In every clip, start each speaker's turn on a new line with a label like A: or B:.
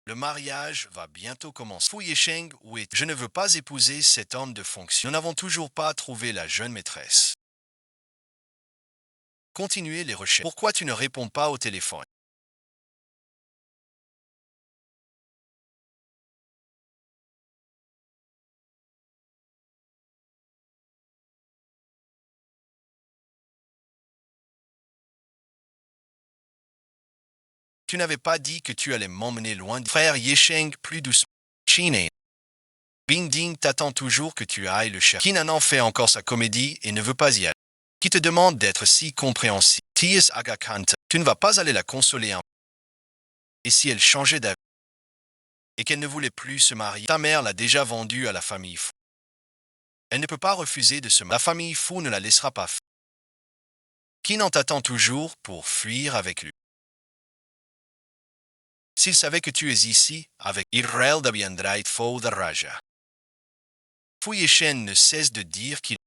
A: Le mariage va bientôt commencer. Fu Yesheng, où est? Je ne veux pas épouser cet homme de fonction. Nous n'avons toujours pas trouvé la jeune maîtresse. Continuez les recherches. Pourquoi tu ne réponds pas au téléphone? Tu n'avais pas dit que tu allais m'emmener loin. Frère Yesheng, plus doucement. Chine. Bing Ding t'attend toujours que tu ailles le chercher. Kinanan fait encore sa comédie et ne veut pas y aller. Qui te demande d'être si compréhensif? T.S. Agakanta, tu ne vas pas aller la consoler un peu. Et si elle changeait d'avis et qu'elle ne voulait plus se marier, ta mère l'a déjà vendue à la famille Fou. Elle ne peut pas refuser de se marier. La famille Fou ne la laissera pas faire. Kinan t'attend toujours pour fuir avec lui. S'il savait que tu es ici, avec Israël deviendrait faux de Raja. Fu Yeshen ne cesse de dire qu'il.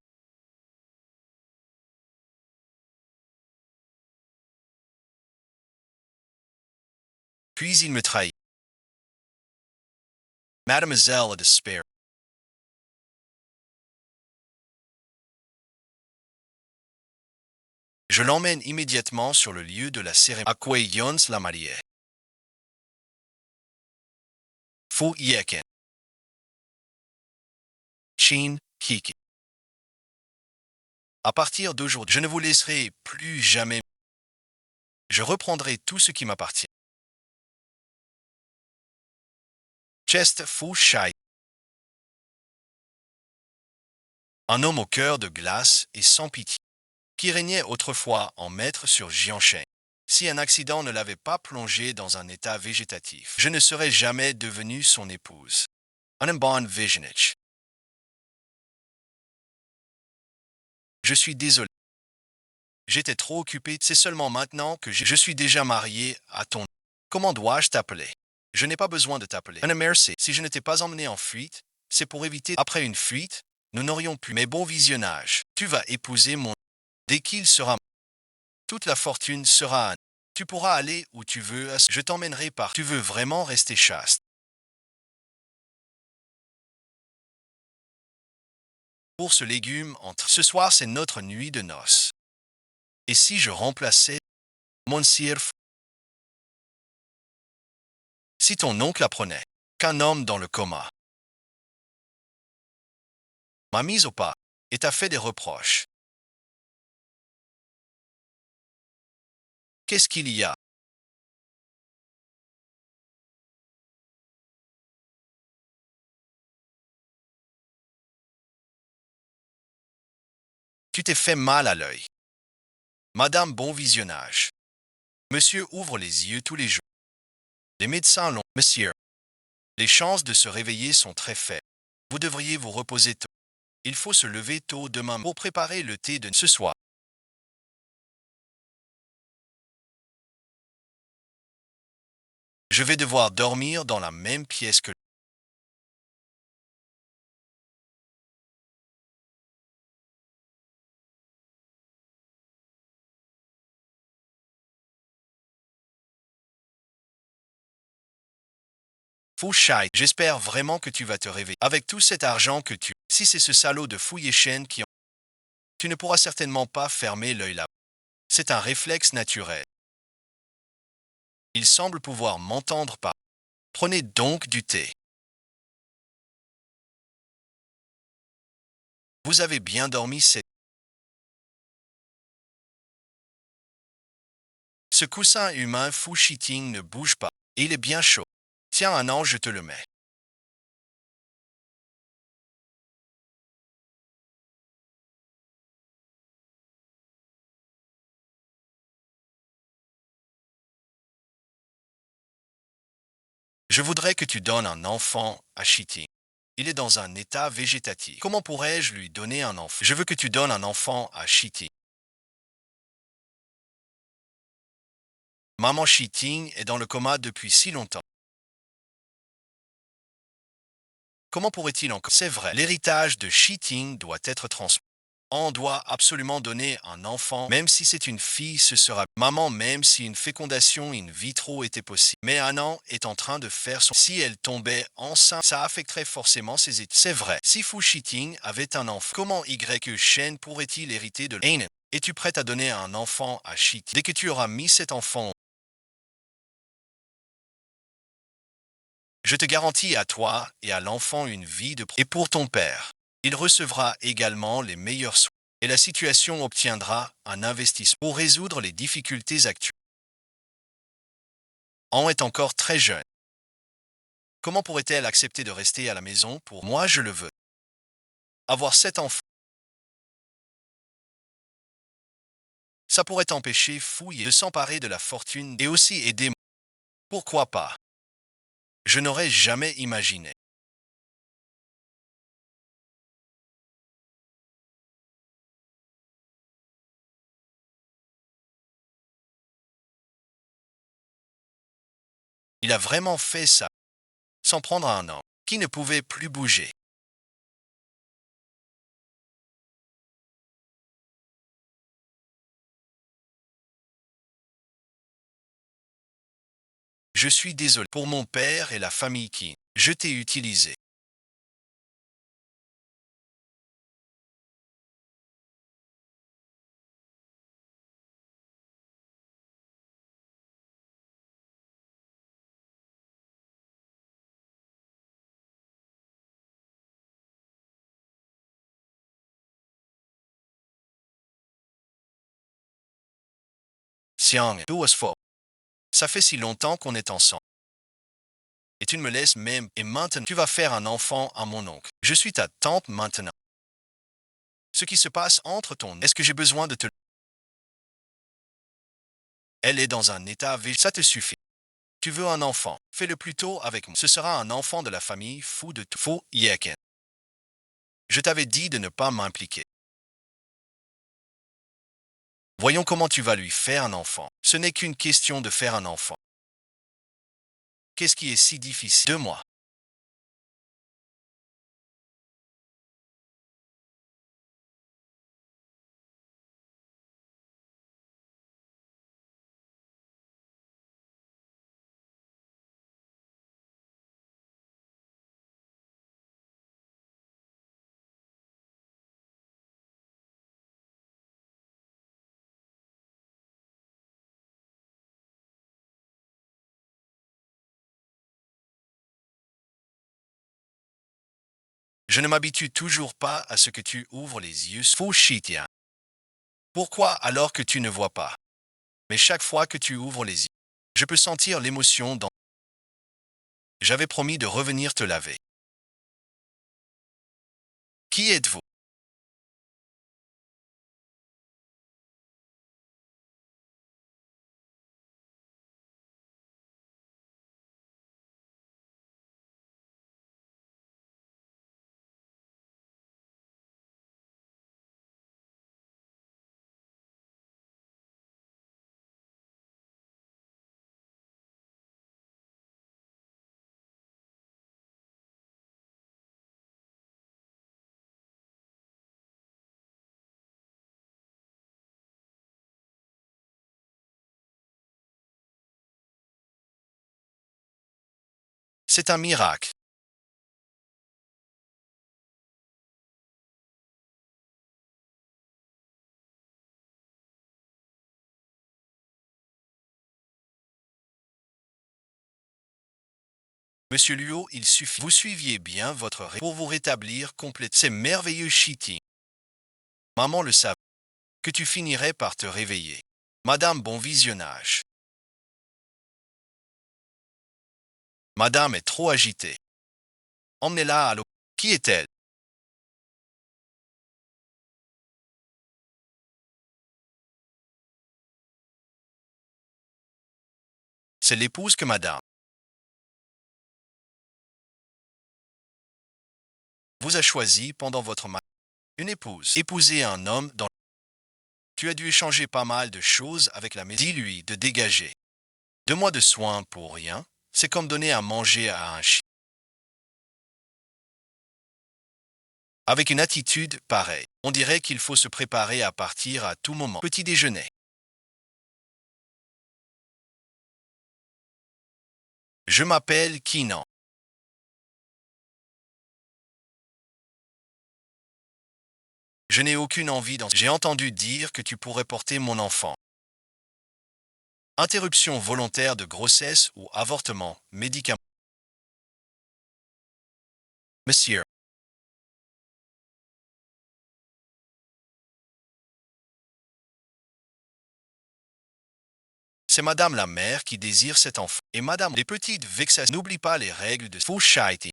A: Puis il me trahit. Mademoiselle a despair. Je l'emmène immédiatement sur le lieu de la cérémonie. À quoi Yons la mariée. Fu Yeken. Chin, Kiki. À partir d'aujourd'hui, je ne vous laisserai plus jamais. Je reprendrai tout ce qui m'appartient. Chest Fu Shai. Un homme au cœur de glace et sans pitié, qui régnait autrefois en maître sur Jiansheng. Si un accident ne l'avait pas plongé dans un état végétatif, je ne serais jamais devenue son épouse. Anambon Visionich. Je suis désolé. J'étais trop occupé, c'est seulement maintenant que je suis déjà marié à ton. Comment dois-je t'appeler? Je n'ai pas besoin de t'appeler. Anna merci. Si je ne t'ai pas emmené en fuite, c'est pour éviter. Après une fuite, nous n'aurions pu. Mais bon visionnage. Tu vas épouser mon. Dès qu'il sera. Toute la fortune sera à. Tu pourras aller où tu veux. Je t'emmènerai par. Tu veux vraiment rester chaste. Pour ce légume entre. Ce soir, c'est notre nuit de noces. Et si je remplaçais. Monsieur. Si ton oncle apprenait qu'un homme dans le coma m'a mise au pas et t'a fait des reproches, qu'est-ce qu'il y a? Tu t'es fait mal à l'œil. Madame, bon visionnage. Monsieur ouvre les yeux tous les jours. Les médecins l'ont. Monsieur, les chances de se réveiller sont très faibles. Vous devriez vous reposer tôt. Il faut se lever tôt demain pour préparer le thé de ce soir. Je vais devoir dormir dans la même pièce que. Fouchai, j'espère vraiment que tu vas te réveiller. Avec tout cet argent que tu. Si c'est ce salaud de Fouilléchen qui. Tu ne pourras certainement pas fermer l'œil là. C'est un réflexe naturel. Il semble pouvoir m'entendre pas. Prenez donc du thé. Vous avez bien dormi cette. Ce coussin humain fou cheating ne bouge pas. Et il est bien chaud. Tiens un an, je te le mets. Je voudrais que tu donnes un enfant à cheating. Il est dans un état végétatif. Comment pourrais-je lui donner un enfant? Je veux que tu donnes un enfant à cheating. Maman cheating est dans le coma depuis si longtemps. Comment pourrait-il encore? C'est vrai, l'héritage de cheating doit être transmis. On doit absolument donner un enfant, même si c'est une fille, ce sera maman, même si une fécondation in vitro était possible. Mais Annan est en train de faire son... Si elle tombait enceinte, ça affecterait forcément ses études. C'est vrai. Si Fu Shiting avait un enfant, comment Y Shen pourrait-il hériter de Ainen? Es-tu prête à donner un enfant à Shiting? Dès que tu auras mis cet enfant, je te garantis à toi et à l'enfant une vie de... Et pour ton père, il recevra également les meilleurs soins et la situation obtiendra un investissement pour résoudre les difficultés actuelles. On est encore très jeune. Comment pourrait-elle accepter de rester à la maison pour moi je le veux? Avoir 7 enfants, ça pourrait empêcher Fouille de s'emparer de la fortune et aussi aider. Pourquoi pas? Je n'aurais jamais imaginé. Il a vraiment fait ça, sans prendre un homme qui ne pouvait plus bouger. Je suis désolé pour mon père et la famille qui, je t'ai utilisé. Xiang, fort. Ça fait si longtemps qu'on est ensemble. Et tu ne me laisses même, et maintenant tu vas faire un enfant à mon oncle. Je suis ta tante maintenant. Ce qui se passe entre ton... Est-ce que j'ai besoin de te... Elle est dans un état ça te suffit. Tu veux un enfant, fais-le plutôt avec moi. Ce sera un enfant de la famille fou de tout. Faux Yeken. Je t'avais dit de ne pas m'impliquer. Voyons comment tu vas lui faire un enfant. Ce n'est qu'une question de faire un enfant. Qu'est-ce qui est si difficile? 2 mois. Je ne m'habitue toujours pas à ce que tu ouvres les yeux. Faux Shitia. Pourquoi alors que tu ne vois pas? Mais chaque fois que tu ouvres les yeux, je peux sentir l'émotion dans... J'avais promis de revenir te laver. Qui êtes-vous? C'est un miracle. Monsieur Luo, il suffit. Vous suiviez bien votre pour vous rétablir complète. C'est merveilleux, Chiti. Maman le savait, que tu finirais par te réveiller. Madame, bon visionnage. Madame est trop agitée. Emmenez-la à l'eau. Qui est-elle? C'est l'épouse que madame vous a choisi pendant votre mariage. Une épouse. Épouser un homme dans... Tu as dû échanger pas mal de choses avec la maison. Dis-lui de dégager. 2 mois de soins pour rien, c'est comme donner à manger à un chien. Avec une attitude pareille. On dirait qu'il faut se préparer à partir à tout moment. Petit déjeuner. Je m'appelle Kinan. Je n'ai aucune envie d'en... J'ai entendu dire que tu pourrais porter mon enfant. Interruption volontaire de grossesse ou avortement, médicament. Monsieur, c'est Madame la mère qui désire cet enfant. Et Madame, les petites vexations, n'oublie pas les règles de Fouchaïti.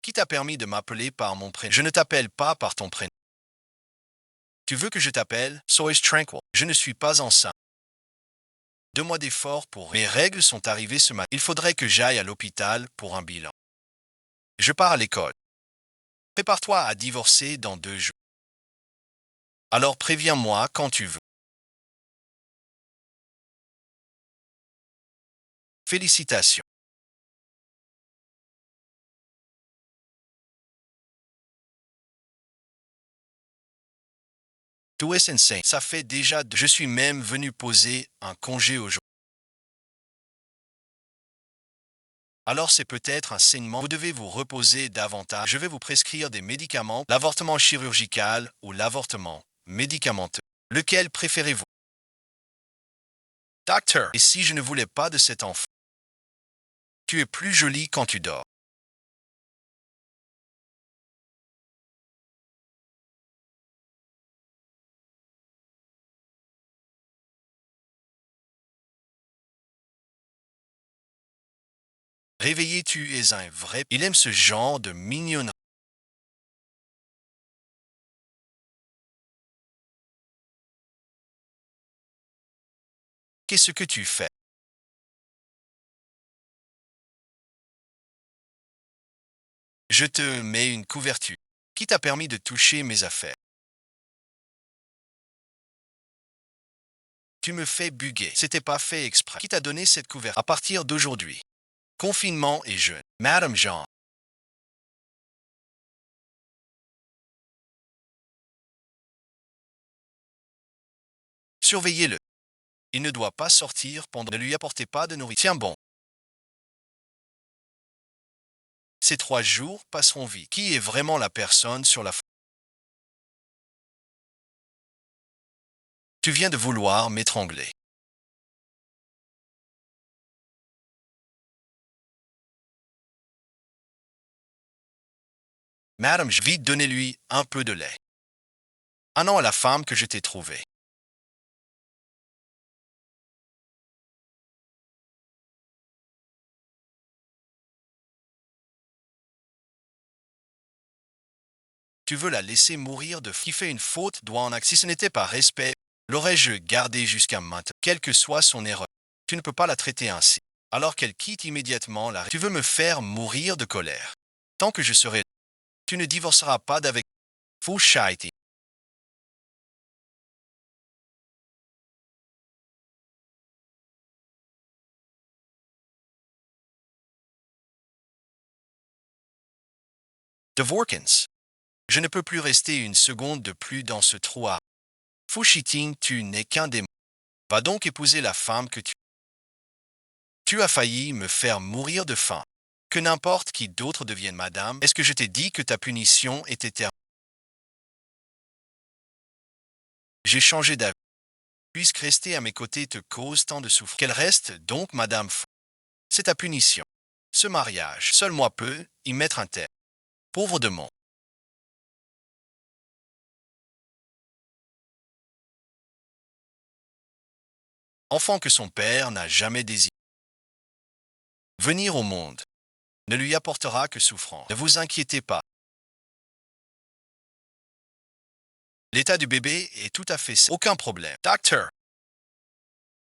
A: Qui t'a permis de m'appeler par mon prénom? Je ne t'appelle pas par ton prénom. Tu veux que je t'appelle? Sois tranquille. Je ne suis pas enceinte. 2 mois d'effort pour... Mes règles sont arrivées ce matin. Il faudrait que j'aille à l'hôpital pour un bilan. Je pars à l'école. Prépare-toi à divorcer dans 2 jours. Alors préviens-moi quand tu veux. Félicitations. Tout est insane. Ça fait déjà... Je suis même venu poser un congé aujourd'hui. Alors c'est peut-être un saignement. Vous devez vous reposer davantage. Je vais vous prescrire des médicaments, l'avortement chirurgical ou l'avortement médicamenteux. Lequel préférez-vous? Docteur, et si je ne voulais pas de cet enfant? Tu es plus jolie quand tu dors. Réveillé, tu es un vrai... Il aime ce genre de mignonnerie. Qu'est-ce que tu fais? Je te mets une couverture. Qui t'a permis de toucher mes affaires? Tu me fais buguer. C'était pas fait exprès. Qui t'a donné cette couverture? À partir d'aujourd'hui. Confinement et jeûne. Madame Jean. Surveillez-le. Il ne doit pas sortir pendant... Ne lui apportez pas de nourriture. Tiens bon. Ces 3 jours passeront vite. Qui est vraiment la personne sur la... Tu viens de vouloir m'étrangler. Madame, vite donnez-lui un peu de lait. Ah non à la femme que je t'ai trouvée. Tu veux la laisser mourir de... Qui fait une faute doit en... Si ce n'était pas respect, l'aurais-je gardée jusqu'à maintenant, quelle que soit son erreur. Tu ne peux pas la traiter ainsi. Alors qu'elle quitte immédiatement la... Tu veux me faire mourir de colère. Tant que je serai... Tu ne divorceras pas d'avec... Fouchaïti. Dvorkins. Je ne peux plus rester une seconde de plus dans ce trou à... Fouchiting, tu n'es qu'un démon. Va donc épouser la femme que tu... Tu as failli me faire mourir de faim. Que n'importe qui d'autre devienne madame, est-ce que je t'ai dit que ta punition était terminée? J'ai changé d'avis. Puisque rester à mes côtés te cause tant de souffrance. Qu'elle reste donc madame C'est ta punition. Ce mariage, seul moi peux y mettre un terme. Pauvre de mon enfant que son père n'a jamais désiré. Venir au monde ne lui apportera que souffrance. Ne vous inquiétez pas. L'état du bébé est tout à fait sain. Aucun problème. Docteur,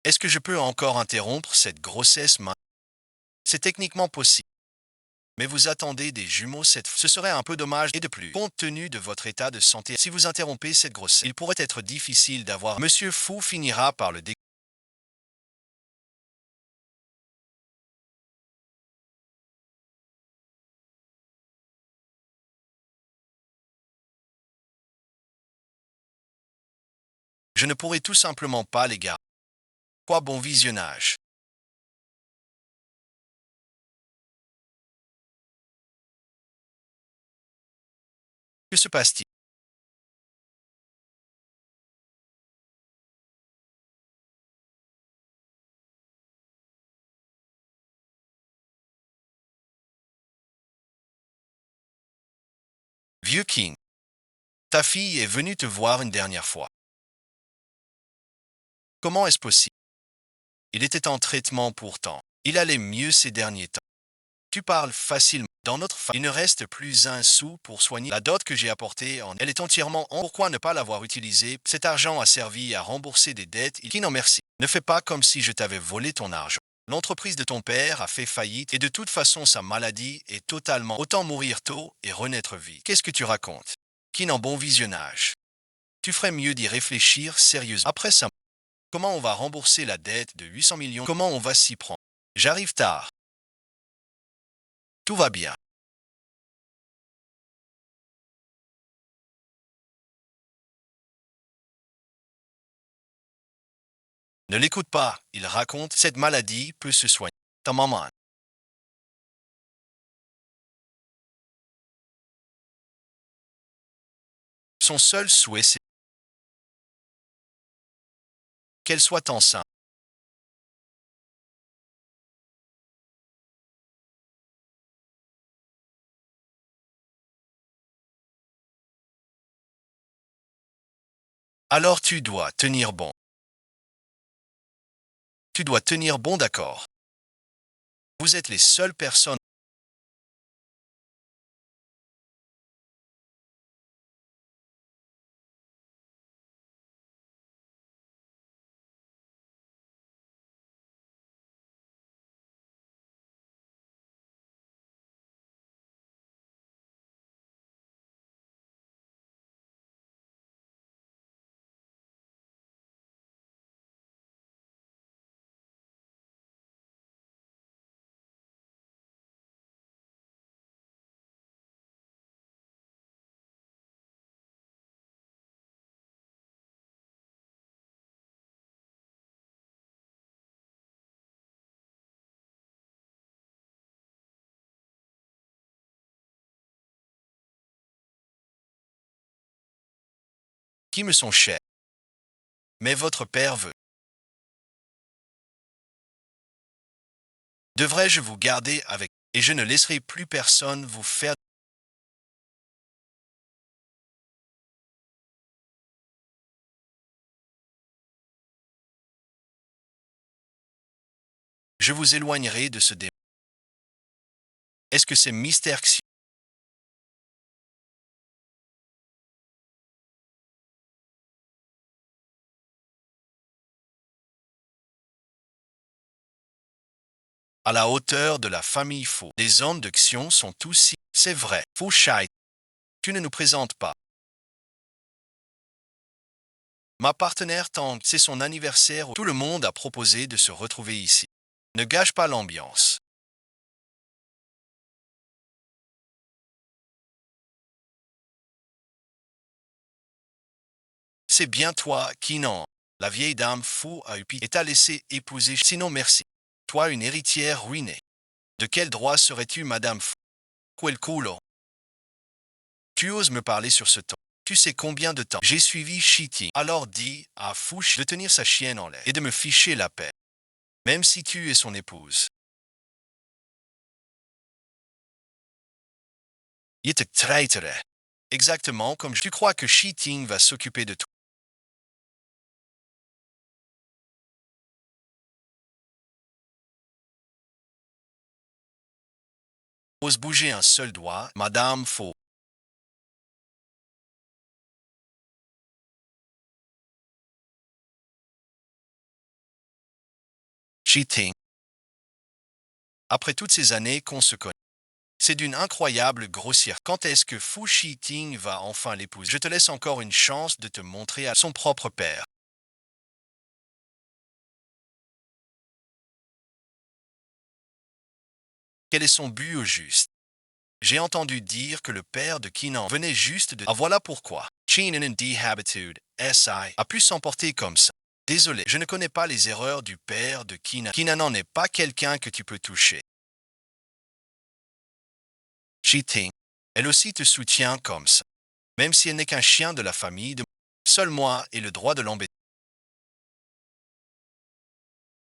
A: est-ce que je peux encore interrompre cette grossesse maintenant? C'est techniquement possible. Mais vous attendez des jumeaux cette fois. Ce serait un peu dommage et de plus. Compte tenu de votre état de santé, si vous interrompez cette grossesse, il pourrait être difficile d'avoir... Monsieur Fou finira par le Je ne pourrai tout simplement pas les garder. Quoi, bon visionnage. Que se passe-t-il? Vieux King, ta fille est venue te voir une dernière fois. Comment est-ce possible? Il était en traitement pourtant. Il allait mieux ces derniers temps. Tu parles facilement. Dans notre famille, il ne reste plus un sou pour soigner la dot que j'ai apportée. Elle est entièrement en. Pourquoi ne pas l'avoir utilisée? Cet argent a servi à rembourser des dettes. Qui n'en merci. Ne fais pas comme si je t'avais volé ton argent. L'entreprise de ton père a fait faillite et de toute façon sa maladie est totalement. Autant mourir tôt et renaître vite. Qu'est-ce que tu racontes? Qui n'en bon visionnage. Tu ferais mieux d'y réfléchir sérieusement. Après ça, comment on va rembourser la dette de 800 millions? Comment on va s'y prendre? J'arrive tard. Tout va bien. Ne l'écoute pas, il raconte, cette maladie peut se soigner. Ta maman. Son seul souhait, c'est qu'elle soit enceinte. Alors tu dois tenir bon. Tu dois tenir bon, d'accord. Vous êtes les seules personnes. Qui me sont chers. Mais votre père veut. Devrais-je vous garder avec et je ne laisserai plus personne vous faire. Je vous éloignerai de ce démon. Est-ce que c'est Mystère Xi? À la hauteur de la famille faux? Les hommes de Xion sont aussi. C'est vrai. Faux Shai. Tu ne nous présentes pas. Ma partenaire Tang, c'est son anniversaire. Tout le monde a proposé de se retrouver ici. Ne gâche pas l'ambiance. C'est bien toi qui non. La vieille dame fou a eu pitié et t'a laissé épouser. Sinon merci. Toi une héritière ruinée. De quel droit serais-tu madame fou? Quel culo? Tu oses me parler sur ce ton. Tu sais combien de temps j'ai suivi Shitty. Alors dis à Fouch de tenir sa chienne en l'air et de me ficher la paix. Même si tu es son épouse. Il te traiterait. Exactement comme tu crois que Cheating va s'occuper de toi. Ose bouger un seul doigt, madame faux. Cheating. Après toutes ces années qu'on se connaît. C'est d'une incroyable grossière. Quand est-ce que Fu Shiting va enfin l'épouser? Je te laisse encore une chance de te montrer à son propre père. Quel est son but au juste? J'ai entendu dire que le père de Kinan venait juste de. Ah voilà pourquoi. Chinen d'habitude, SI, a pu s'emporter comme ça. Désolé, je ne connais pas les erreurs du père de Keenan. Keenan n'est pas quelqu'un que tu peux toucher. Cheating. Elle aussi te soutient comme ça. Même si elle n'est qu'un chien de la famille de... Seul moi ai le droit de l'embêter.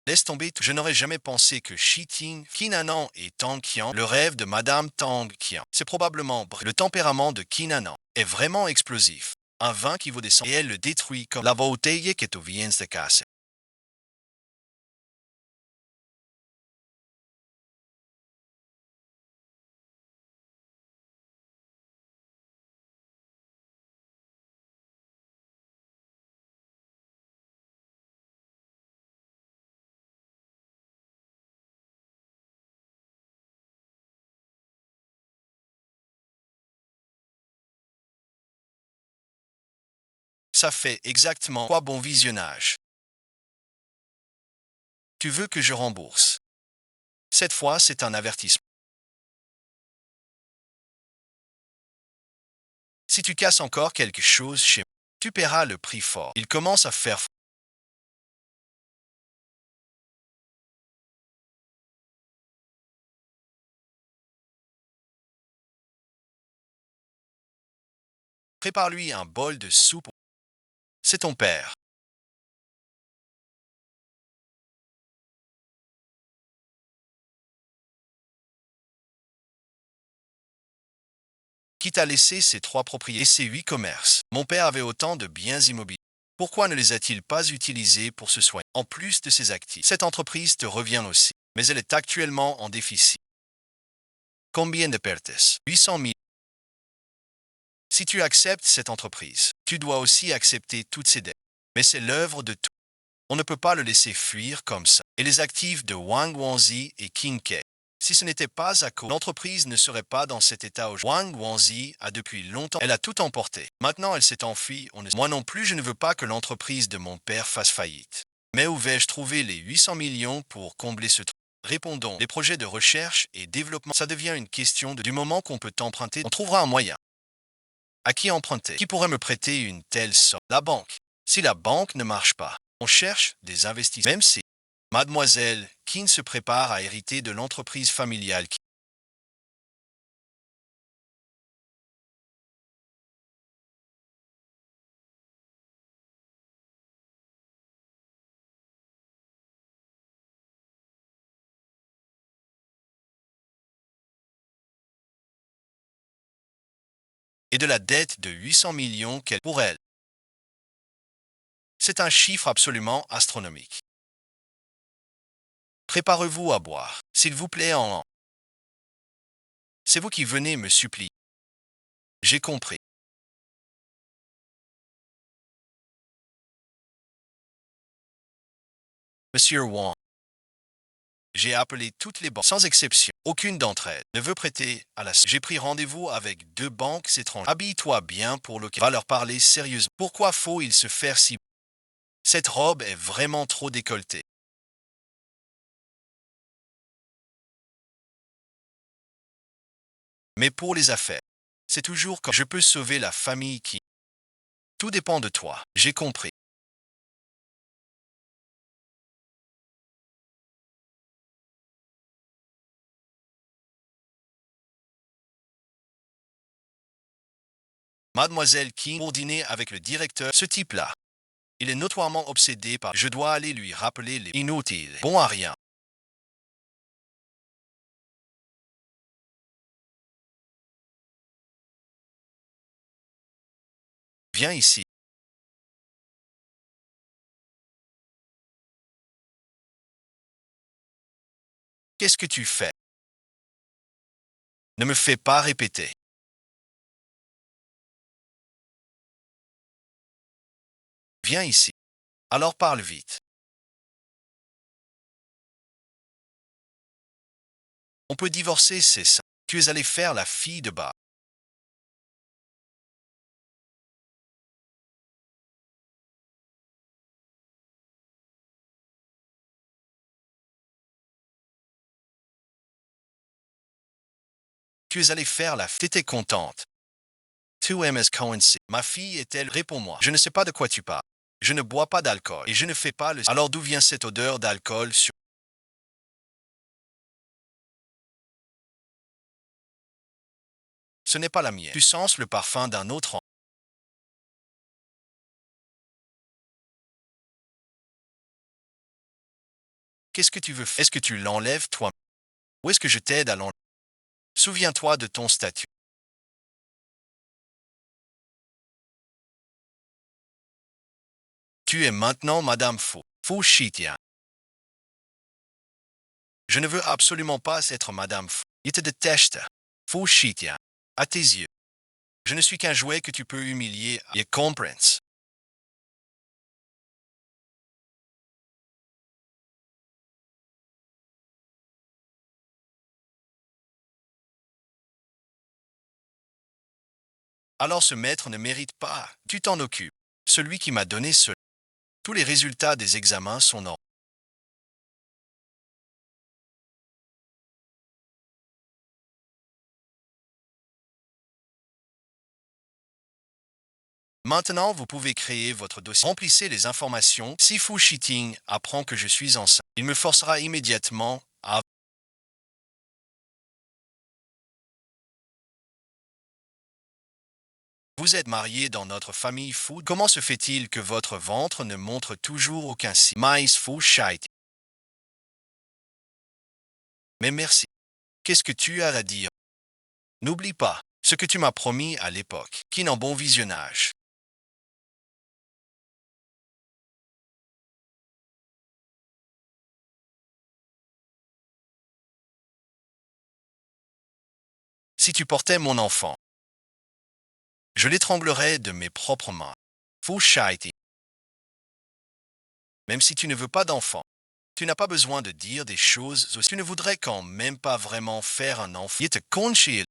A: Laisse tomber, je n'aurais jamais pensé que Cheating, Keenan et Tang Qian, le rêve de Madame Tang Qian. C'est probablement le tempérament de Keenan est vraiment explosif. Un vin qui vaut des cent et elle le détruit comme la botella que tu viens de casser. Ça fait exactement quoi bon visionnage. Tu veux que je rembourse. Cette fois, c'est un avertissement. Si tu casses encore quelque chose chez moi, tu paieras le prix fort. Il commence à faire froid. Prépare-lui un bol de soupe. C'est ton père. Qui t'a laissé ces 3 propriétés et ces 8 commerces. Mon père avait autant de biens immobiliers. Pourquoi ne les a-t-il pas utilisés pour se soigner? En plus de ses actifs, cette entreprise te revient aussi, mais elle est actuellement en déficit. Combien de pertes? 800 000. Si tu acceptes cette entreprise, tu dois aussi accepter toutes ses dettes. Mais c'est l'œuvre de tout. On ne peut pas le laisser fuir comme ça. Et les actifs de Wang Wanzi et King Ke. Si ce n'était pas à cause, l'entreprise ne serait pas dans cet état aujourd'hui. Wang Wanzi a depuis longtemps, elle a tout emporté. Maintenant, elle s'est enfuie. Moi non plus, je ne veux pas que l'entreprise de mon père fasse faillite. Mais où vais-je trouver les 800 millions pour combler ce trou? Répondons, les projets de recherche et développement, ça devient une question du moment qu'on peut emprunter, on trouvera un moyen. À qui emprunter? Qui pourrait me prêter une telle somme? La banque. Si la banque ne marche pas, on cherche des investisseurs. Même si Mademoiselle Keane se prépare à hériter de l'entreprise familiale qui... et de la dette de 800 millions qu'elle pour elle. C'est un chiffre absolument astronomique. Préparez-vous à boire, s'il vous plaît en... C'est vous qui venez me supplier. J'ai compris. Monsieur Wang, j'ai appelé toutes les banques, sans exception. Aucune d'entre elles ne veut prêter à la... J'ai pris rendez-vous avec 2 banques étrangères. Habille-toi bien pour le... Va leur parler sérieusement. Pourquoi faut-il se faire si... Cette robe est vraiment trop décolletée. Mais pour les affaires, c'est toujours quand je peux sauver la famille qui... Tout dépend de toi. J'ai compris. Mademoiselle King pour dîner avec le directeur, ce type-là. Il est notoirement obsédé par... Je dois aller lui rappeler les inutiles. Bon à rien. Viens ici. Qu'est-ce que tu fais? Ne me fais pas répéter. Viens ici. Alors parle vite. On peut divorcer, c'est ça. Tu es allé faire la fille de bas. Tu es allé faire la... T'étais contente. Tu aimes coïncider. Ma fille est-elle? Réponds-moi. Je ne sais pas de quoi tu parles. Je ne bois pas d'alcool et je ne fais pas le... Alors d'où vient cette odeur d'alcool sur... Ce n'est pas la mienne. Tu sens le parfum d'un autre homme. Qu'est-ce que tu veux faire? Est-ce que tu l'enlèves toi? Ou est-ce que je t'aide à l'enlever? Souviens-toi de ton statut. Tu es maintenant Madame Faux. Faux Chitien. Je ne veux absolument pas être Madame Faux. Il te déteste. Faux Chitien. À tes yeux. Je ne suis qu'un jouet que tu peux humilier et comprends. Alors ce maître ne mérite pas. Tu t'en occupes. Celui qui m'a donné ce... Tous les résultats des examens sont normaux. Maintenant, vous pouvez créer votre dossier. Remplissez les informations. Si Fu Shiting apprend que je suis enceinte, il me forcera immédiatement à... Vous êtes marié dans notre famille Fu. Comment se fait-il que votre ventre ne montre toujours aucun signe? Maïs Fu Shiting. Mais merci. Qu'est-ce que tu as à dire? N'oublie pas ce que tu m'as promis à l'époque. Qui n'en bon visionnage. Si tu portais mon enfant, je l'étranglerais de mes propres mains. Fu Shiting. Même si tu ne veux pas d'enfant, tu n'as pas besoin de dire des choses aussi. Tu ne voudrais quand même pas vraiment faire un enfant. Il te conseille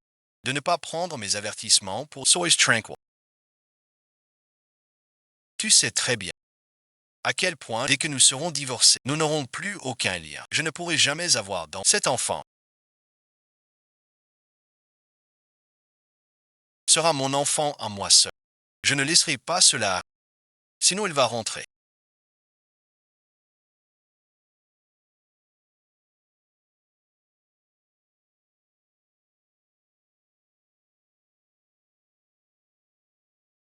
A: de ne pas prendre mes avertissements pour Sois tranquille. Tu sais très bien à quel point, dès que nous serons divorcés, nous n'aurons plus aucun lien. Je ne pourrai jamais avoir dans cet enfant. Sera mon enfant à moi seul. Je ne laisserai pas cela. Sinon, il va rentrer.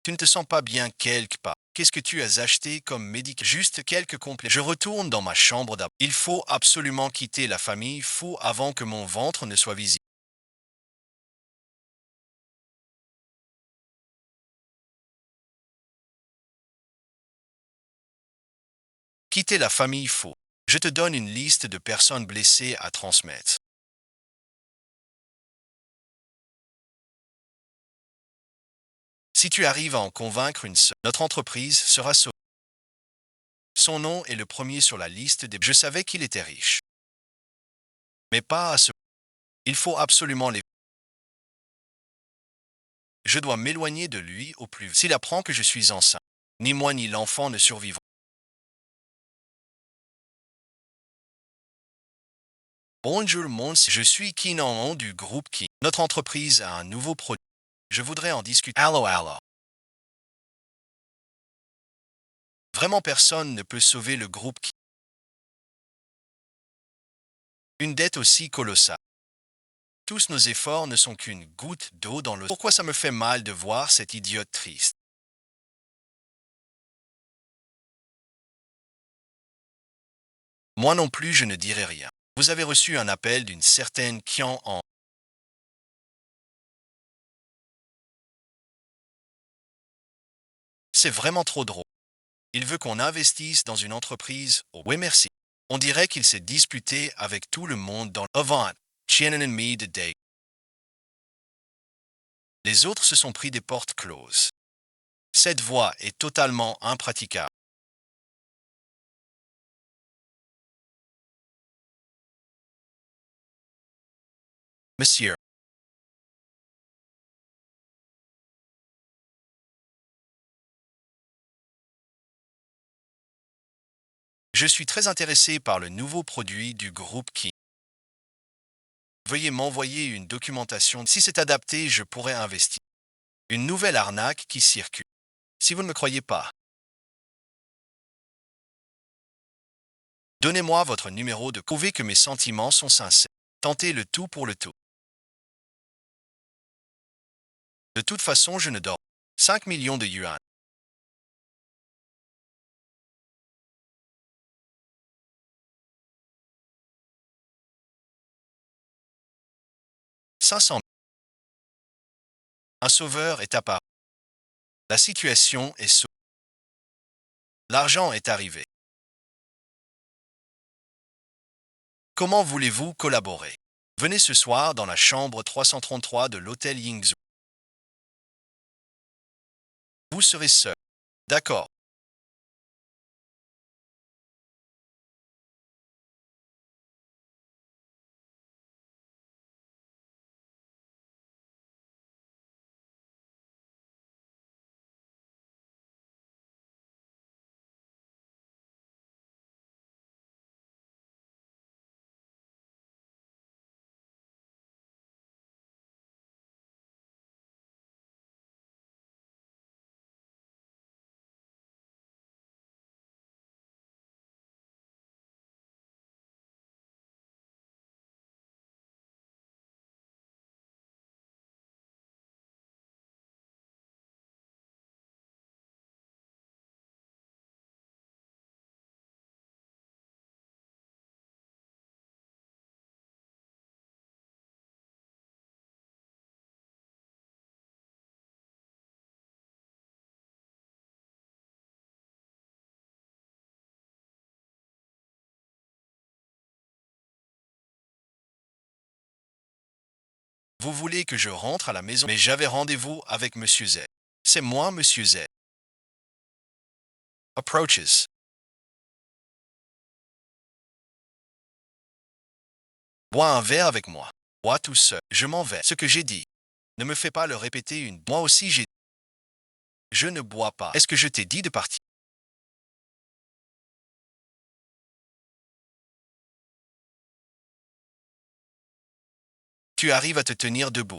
A: Tu ne te sens pas bien quelque part. Qu'est-ce que tu as acheté comme médicament? Juste quelques complets. Je retourne dans ma chambre d'abord. Il faut absolument quitter la famille fou avant que mon ventre ne soit visible. Quitter la famille fou. Je te donne une liste de personnes blessées à transmettre. Si tu arrives à en convaincre une seule, notre entreprise sera sauvée. Son nom est le premier sur la liste des... Je savais qu'il était riche. Mais pas à ce... Il faut absolument les... Je dois m'éloigner de lui au plus vite. S'il apprend que je suis enceinte, ni moi ni l'enfant ne survivront. Bonjour je suis Kinan du groupe Ki. Notre entreprise a un nouveau produit. Je voudrais en discuter. Allo allo. Vraiment personne ne peut sauver le groupe Ki. Une dette aussi colossale. Tous nos efforts ne sont qu'une goutte d'eau dans l'eau. Pourquoi ça me fait mal de voir cette idiote triste? Moi non plus je ne dirai rien. Vous avez reçu un appel d'une certaine Kian en... C'est vraiment trop drôle. Il veut qu'on investisse dans une entreprise. Oh, oui, merci. On dirait qu'il s'est disputé avec tout le monde dans Avant, Shannon and me the day. Les autres se sont pris des portes closes. Cette voie est totalement impraticable. Monsieur, je suis très intéressé par le nouveau produit du groupe Ki. Veuillez m'envoyer une documentation. Si c'est adapté, je pourrais investir. Une nouvelle arnaque qui circule. Si vous ne me croyez pas, donnez-moi votre numéro de prouver que mes sentiments sont sincères. Tentez le tout pour le tout. De toute façon, je ne dors. 5 millions de yuan. 500. Un sauveur est apparu. La situation est sauvée. L'argent est arrivé. Comment voulez-vous collaborer? Venez ce soir dans la chambre 333 de l'hôtel Yingzhou. Vous serez seul. D'accord. Vous voulez que je rentre à la maison, mais j'avais rendez-vous avec Monsieur Z. C'est moi, Monsieur Z. Approaches. Bois un verre avec moi. Bois tout seul. Je m'en vais. Ce que j'ai dit. Ne me fais pas le répéter une. Moi aussi j'ai. Je ne bois pas. Est-ce que je t'ai dit de partir? Tu arrives à te tenir debout.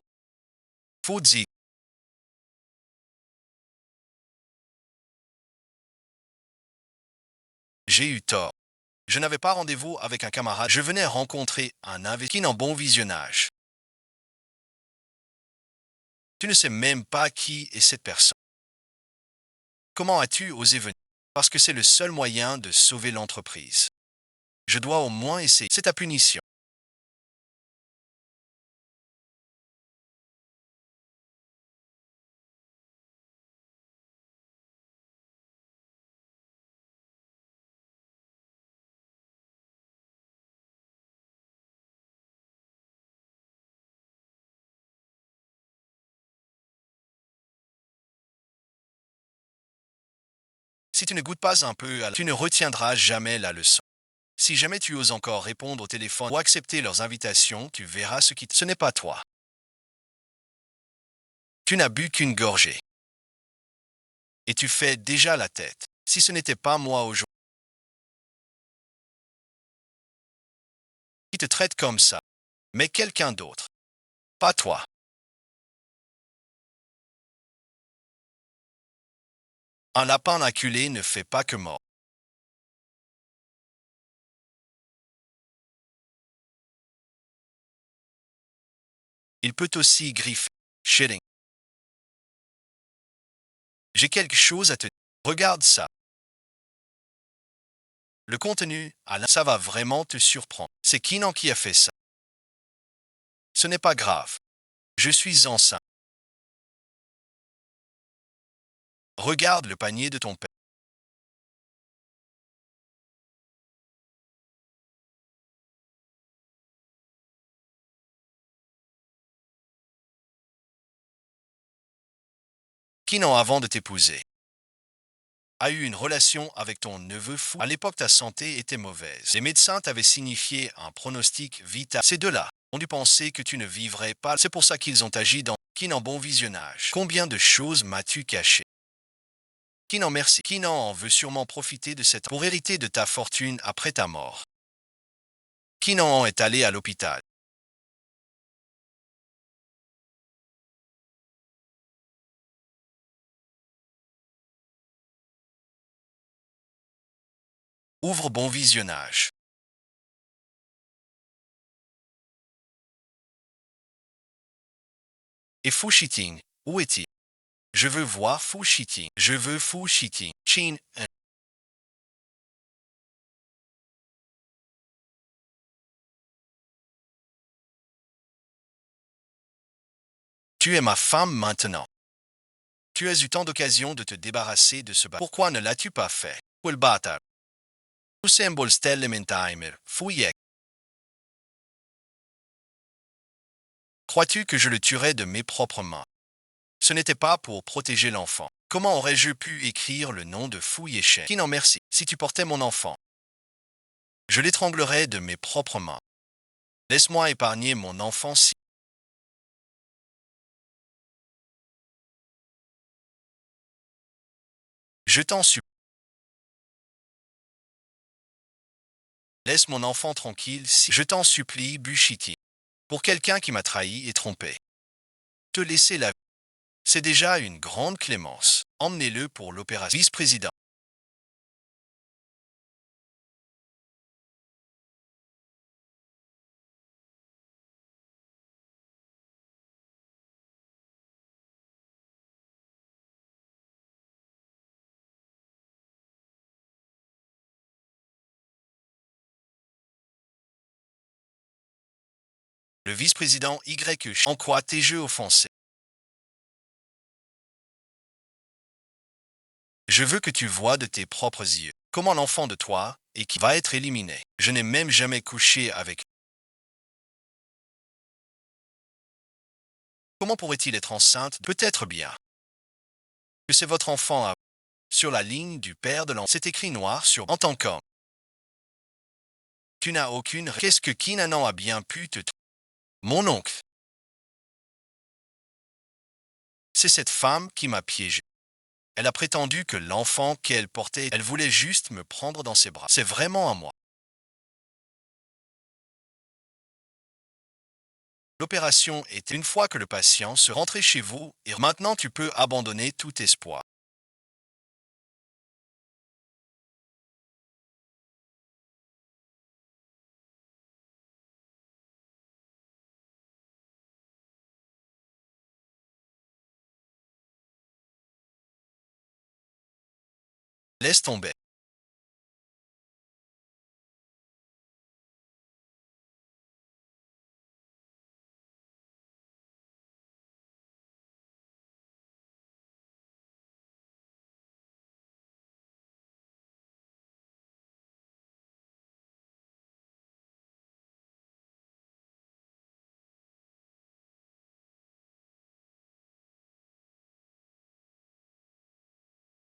A: Faudzi. J'ai eu tort. Je n'avais pas rendez-vous avec un camarade. Je venais rencontrer un investi en bon visionnage. Tu ne sais même pas qui est cette personne. Comment as-tu osé venir? Parce que c'est le seul moyen de sauver l'entreprise. Je dois au moins essayer. C'est ta punition. Si tu ne goûtes pas un peu, tu ne retiendras jamais la leçon. Si jamais tu oses encore répondre au téléphone ou accepter leurs invitations, tu verras ce qui... Ce n'est pas toi. Tu n'as bu qu'une gorgée. Et tu fais déjà la tête. Si ce n'était pas moi aujourd'hui qui te traite comme ça, mais quelqu'un d'autre. Pas toi. Un lapin acculé ne fait pas que mort. Il peut aussi griffer. Shitting. J'ai quelque chose à te dire. Regarde ça. Le contenu, Alain, ça va vraiment te surprendre. C'est Kinan qui a fait ça. Ce n'est pas grave. Je suis enceinte. Regarde le panier de ton père. Kinan, avant de t'épouser, a eu une relation avec ton neveu fou. À l'époque, ta santé était mauvaise. Les médecins t'avaient signifié un pronostic vital. Ces deux-là ont dû penser que tu ne vivrais pas. C'est pour ça qu'ils ont agi dans Kinan bon visionnage. Combien de choses m'as-tu caché? Kinan merci. Kinan en veut sûrement profiter de cette pour hériter de ta fortune après ta mort. Kinan est allé à l'hôpital. Ouvre bon visionnage. Et Fu Shiting, où est-il? Je veux voir Fu Shiting. Je veux Fu Shiting. Chin. Tu es ma femme maintenant. Tu as eu tant d'occasions de te débarrasser de ce bâtard. Pourquoi ne l'as-tu pas fait? Quel bâtard. Tu sembles stellementimer. Fouillec. Crois-tu que je le tuerais de mes propres mains? Ce n'était pas pour protéger l'enfant. Comment aurais-je pu écrire le nom de Fu Yesheng? Qui n'en merci, si tu portais mon enfant. Je l'étranglerais de mes propres mains. Laisse-moi épargner mon enfant si... Je t'en supplie. Laisse mon enfant tranquille si... Je t'en supplie, Bushiti. Pour quelqu'un qui m'a trahi et trompé. Te laisser la vie. C'est déjà une grande clémence. Emmenez-le pour l'opération. Vice-président. Le vice-président YE. En quoi tes jeux offensés? Je veux que tu vois de tes propres yeux comment l'enfant de toi et qui va être éliminé. Je n'ai même jamais couché avec. Comment pourrait-il être enceinte? Peut-être bien que c'est votre enfant sur la ligne du père de l'enfant. C'est écrit noir sur en tant qu'homme. Tu n'as aucune. Qu'est-ce que Kinanan a bien pu te. Mon oncle. C'est cette femme qui m'a piégé. Elle a prétendu que l'enfant qu'elle portait, elle voulait juste me prendre dans ses bras. C'est vraiment à moi. L'opération était une fois que le patient se rentrait chez vous et maintenant tu peux abandonner tout espoir. Laisse tomber.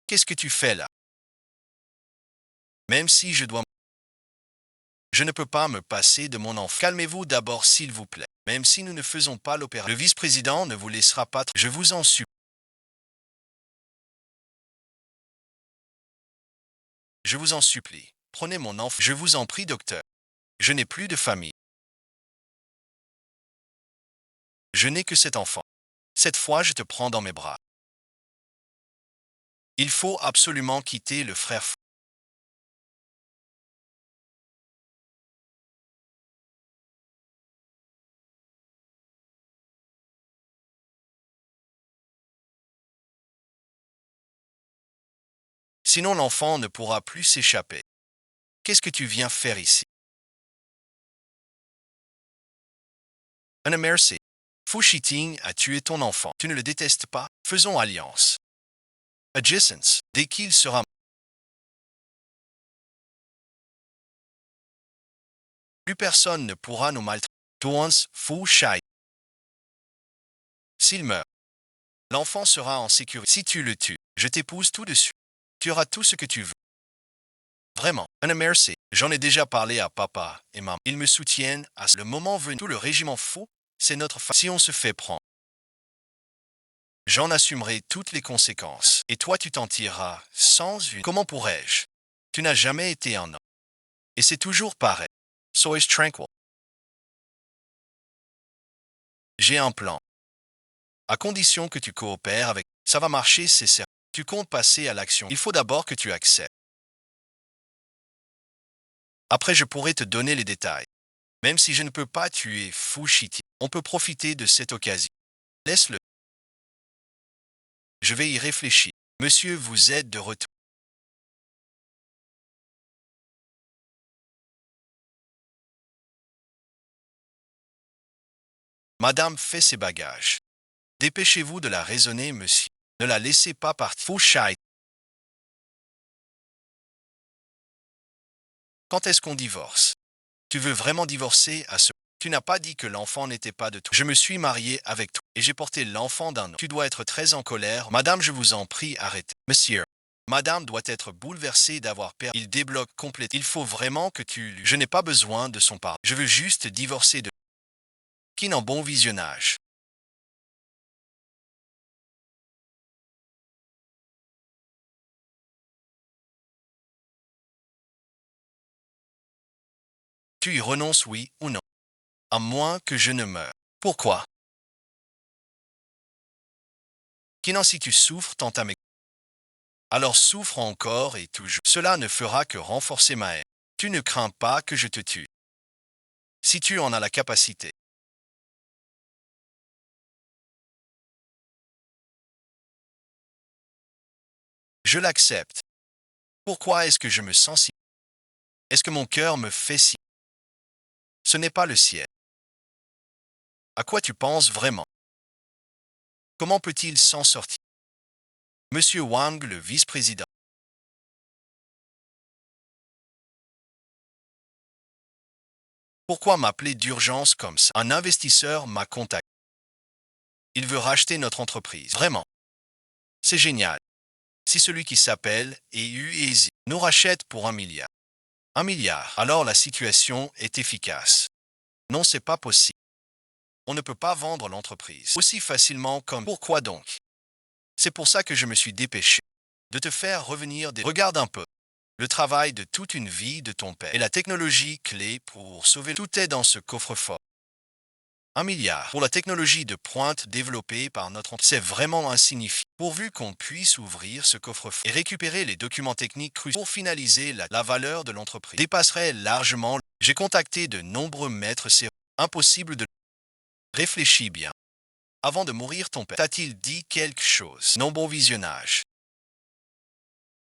A: Qu'est-ce que tu fais là? Même si je dois... Je ne peux pas me passer de mon enfant. Calmez-vous d'abord s'il vous plaît. Même si nous ne faisons pas l'opération, le vice-président ne vous laissera pas... Je vous en supplie. Je vous en supplie. Prenez mon enfant. Je vous en prie, docteur. Je n'ai plus de famille. Je n'ai que cet enfant. Cette fois, je te prends dans mes bras. Il faut absolument quitter le frère. Sinon l'enfant ne pourra plus s'échapper. Qu'est-ce que tu viens faire ici? Anna merci. Fu Shiting a tué ton enfant. Tu ne le détestes pas? Faisons alliance. Adjacence. Dès qu'il sera... Plus personne ne pourra nous maltraiter. Tuans, Fu Shai. S'il meurt, l'enfant sera en sécurité. Si tu le tues, je t'épouse tout de suite. Tu auras tout ce que tu veux. Vraiment. Anna merci. J'en ai déjà parlé à papa et maman. Ils me soutiennent à le moment venu. Tout le régiment fou, c'est notre femme. Si on se fait prendre, j'en assumerai toutes les conséquences. Et toi, tu t'en tireras sans une... Comment pourrais-je? Tu n'as jamais été un homme. Et c'est toujours pareil. Sois tranquille. J'ai un plan. À condition que tu coopères avec... Ça va marcher, c'est certain. Tu comptes passer à l'action. Il faut d'abord que tu acceptes. Après, je pourrais te donner les détails. Même si je ne peux pas tuer Fushiti, on peut profiter de cette occasion. Laisse-le. Je vais y réfléchir. Monsieur, vous êtes de retour. Madame fait ses bagages. Dépêchez-vous de la raisonner, monsieur. Ne la laissez pas partir. Fushai. Quand est-ce qu'on divorce? Tu veux vraiment divorcer à ce... Tu n'as pas dit que l'enfant n'était pas de toi. Je me suis marié avec toi et j'ai porté l'enfant d'un autre. Tu dois être très en colère. Madame, je vous en prie, arrêtez. Monsieur. Madame doit être bouleversée d'avoir perdu. Il débloque complètement. Il faut vraiment que tu... Je n'ai pas besoin de son pardon. Je veux juste divorcer de... Qui n'en bon visionnage. Tu y renonces, oui ou non? À moins que je ne meure. Pourquoi? Kinan, si tu souffres tant à mes... Alors souffre encore et toujours. Cela ne fera que renforcer ma haine. Tu ne crains pas que je te tue. Si tu en as la capacité. Je l'accepte. Pourquoi est-ce que je me sens si... Est-ce que mon cœur me fait si... Ce n'est pas le ciel. À quoi tu penses vraiment? Comment peut-il s'en sortir? Monsieur Wang, le vice-président. Pourquoi m'appeler d'urgence comme ça? Un investisseur m'a contacté. Il veut racheter notre entreprise. Vraiment. C'est génial. Si celui qui s'appelle EUEZ nous rachète pour 1 milliard. 1 milliard. Alors la situation est efficace. Non, c'est pas possible. On ne peut pas vendre l'entreprise aussi facilement comme... Pourquoi donc? C'est pour ça que je me suis dépêché de te faire revenir des... Regarde un peu. Le travail de toute une vie de ton père et la technologie clé pour sauver... Tout est dans ce coffre-fort. 1 milliard pour la technologie de pointe développée par notre entreprise. C'est vraiment insignifiant. Pourvu qu'on puisse ouvrir ce coffre-fort et récupérer les documents techniques cruciaux pour finaliser la valeur de l'entreprise dépasserait largement... J'ai contacté de nombreux maîtres, c'est impossible de... Réfléchis bien. Avant de mourir, ton père t'a-t-il dit quelque chose? Non, bon visionnage.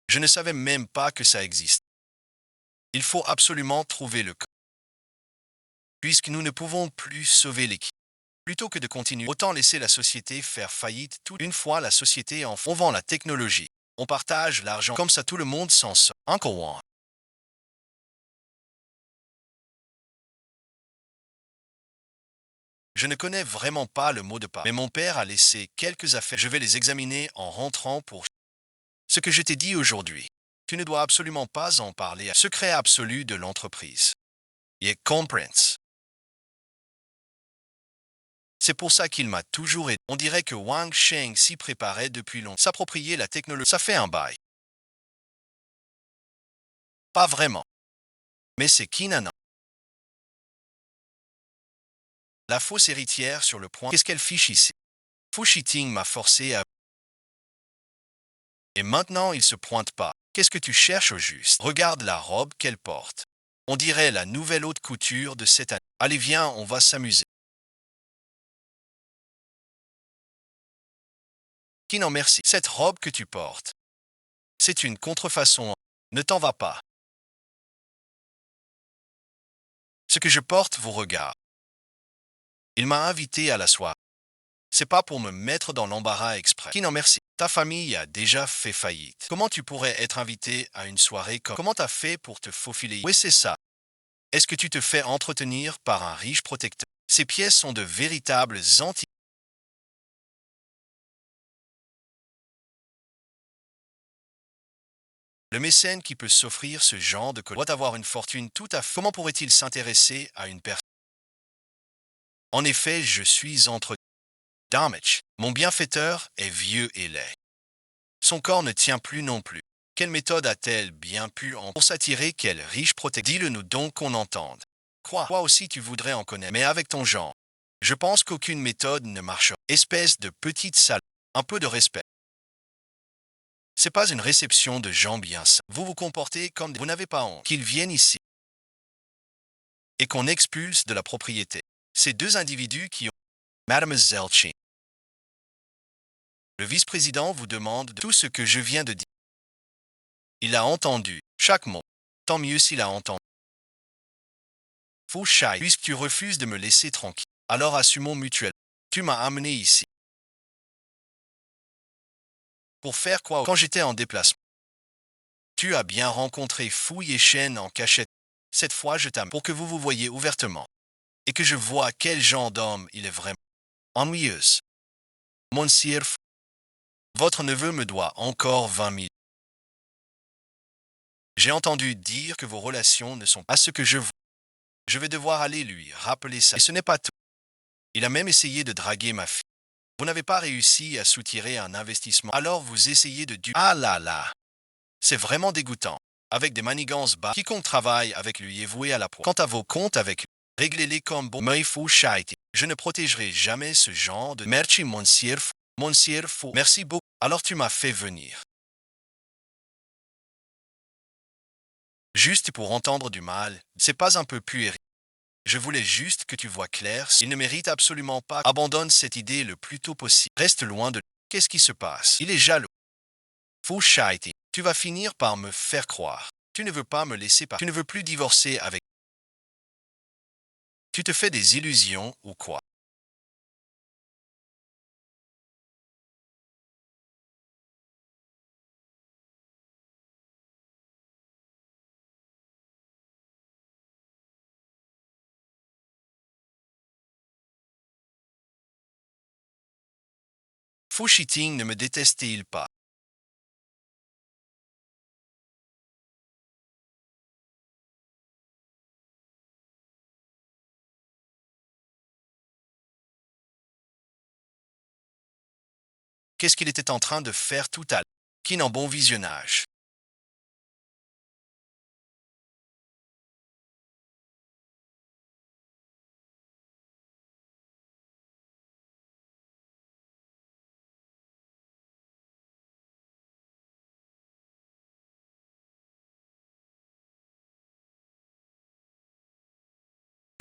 A: Je ne savais même pas que ça existe. Il faut absolument trouver le code. Puisque nous ne pouvons plus sauver l'équipe. Plutôt que de continuer, autant laisser la société faire faillite toute une fois la société en... On vend la technologie. On partage l'argent. Comme ça, tout le monde s'en sort. Uncle Wang. Je ne connais vraiment pas le mot de passe. Mais mon père a laissé quelques affaires. Je vais les examiner en rentrant pour... Ce que je t'ai dit aujourd'hui. Tu ne dois absolument pas en parler. Secret absolu de l'entreprise. Et comprends. C'est pour ça qu'il m'a toujours aidé. On dirait que Wang Sheng s'y préparait depuis longtemps. S'approprier la technologie, ça fait un bail. Pas vraiment. Mais c'est Kinanan. La fausse héritière sur le point. Qu'est-ce qu'elle fiche ici? Fushiting m'a forcé à... Et maintenant, il se pointe pas. Qu'est-ce que tu cherches au juste? Regarde la robe qu'elle porte. On dirait la nouvelle haute couture de cette année. Allez, viens, on va s'amuser. Kinan, merci. Cette robe que tu portes, c'est une contrefaçon. Ne t'en va pas. Ce que je porte vous regarde. Il m'a invité à la soirée. C'est pas pour me mettre dans l'embarras exprès. Kinan, merci. Ta famille a déjà fait faillite. Comment tu pourrais être invité à une soirée comme... Comment t'as fait pour te faufiler? Oui, c'est ça. Est-ce que tu te fais entretenir par un riche protecteur? Ces pièces sont de véritables anti... Le mécène qui peut s'offrir ce genre de doit avoir une fortune tout à fait... Comment pourrait-il s'intéresser à une personne? En effet, je suis entre... Damage. Mon bienfaiteur est vieux et laid. Son corps ne tient plus non plus. Quelle méthode a-t-elle bien pu en... Pour s'attirer quel riche protecteur? Dis-le nous donc qu'on entende. Quoi? Toi aussi tu voudrais en connaître, mais avec ton genre. Je pense qu'aucune méthode ne marchera. Espèce de petite salle. Un peu de respect. C'est pas une réception de gens bien sains. Vous vous comportez comme... Vous n'avez pas honte. Qu'ils viennent ici. et qu'on expulse de la propriété. Ces deux individus qui ont Mademoiselle Chin. Le vice-président vous demande tout ce que je viens de dire. Il a entendu chaque mot. Tant mieux s'il a entendu. Faux Shai, puisque tu refuses de me laisser tranquille, alors assumons mutuellement. Tu m'as amené ici. Pour faire quoi quand j'étais en déplacement? Tu as bien rencontré Fu Yeshen en cachette. Cette fois, je t'amène pour que vous vous voyiez ouvertement et que je vois quel genre d'homme il est vraiment. Ennuyeuse. Monsieur Fu, votre neveu me doit encore 20 000. J'ai entendu dire que vos relations ne sont pas ce que je veux. Je vais devoir aller lui rappeler ça. Et ce n'est pas tout. Il a même essayé de draguer ma fille. Vous n'avez pas réussi à soutirer un investissement. Alors vous essayez de Ah là là. C'est vraiment dégoûtant. Avec des manigances bas, quiconque travaille avec lui est voué à la proie. Quant à vos comptes avec lui, réglez-les comme bon. Mais il faut chaiter. Je ne protégerai jamais ce genre de merci monsieur Fu. Monsieur Fu. Merci beaucoup. Alors tu m'as fait venir. Juste pour entendre du mal, c'est pas un peu puéril. Je voulais juste que tu vois clair. Il ne mérite absolument pas. Abandonne cette idée le plus tôt possible. Reste loin de lui. Qu'est-ce qui se passe? Il est jaloux. Faux chaiter. Tu vas finir par me faire croire. Tu ne veux pas me laisser partir. Tu ne veux plus divorcer avec. Tu te fais des illusions ou quoi? Faux cheating ne me détestait-il pas? Qu'est-ce qu'il était en train de faire tout à l'heure? Qui n'en bon visionnage?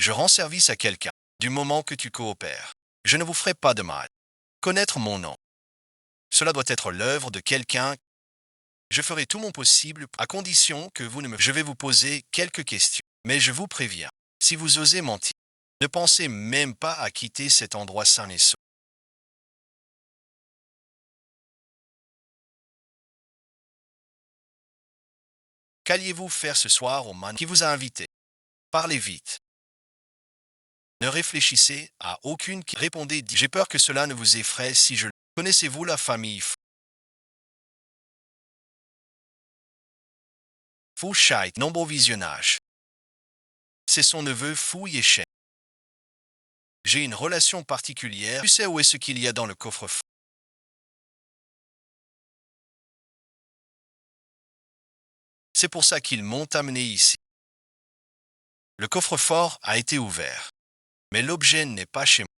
A: Je rends service à quelqu'un, du moment que tu coopères. Je ne vous ferai pas de mal. Connaître mon nom. Cela doit être l'œuvre de quelqu'un. Je ferai tout mon possible à condition que vous ne me... Je vais vous poser quelques questions. Mais je vous préviens, si vous osez mentir, ne pensez même pas à quitter cet endroit sain et sauf. Qu'alliez-vous faire ce soir au man qui vous a invité? Parlez vite. Ne réfléchissez à aucune qui répondez. J'ai peur que cela ne vous effraie si je... Connaissez-vous la famille Fou Shai, non bon visionnage. C'est son neveu Fu Yeshen. J'ai une relation particulière. Tu sais où est ce qu'il y a dans le coffre-fort? C'est pour ça qu'ils m'ont amené ici. Le coffre-fort a été ouvert, mais l'objet n'est pas chez moi.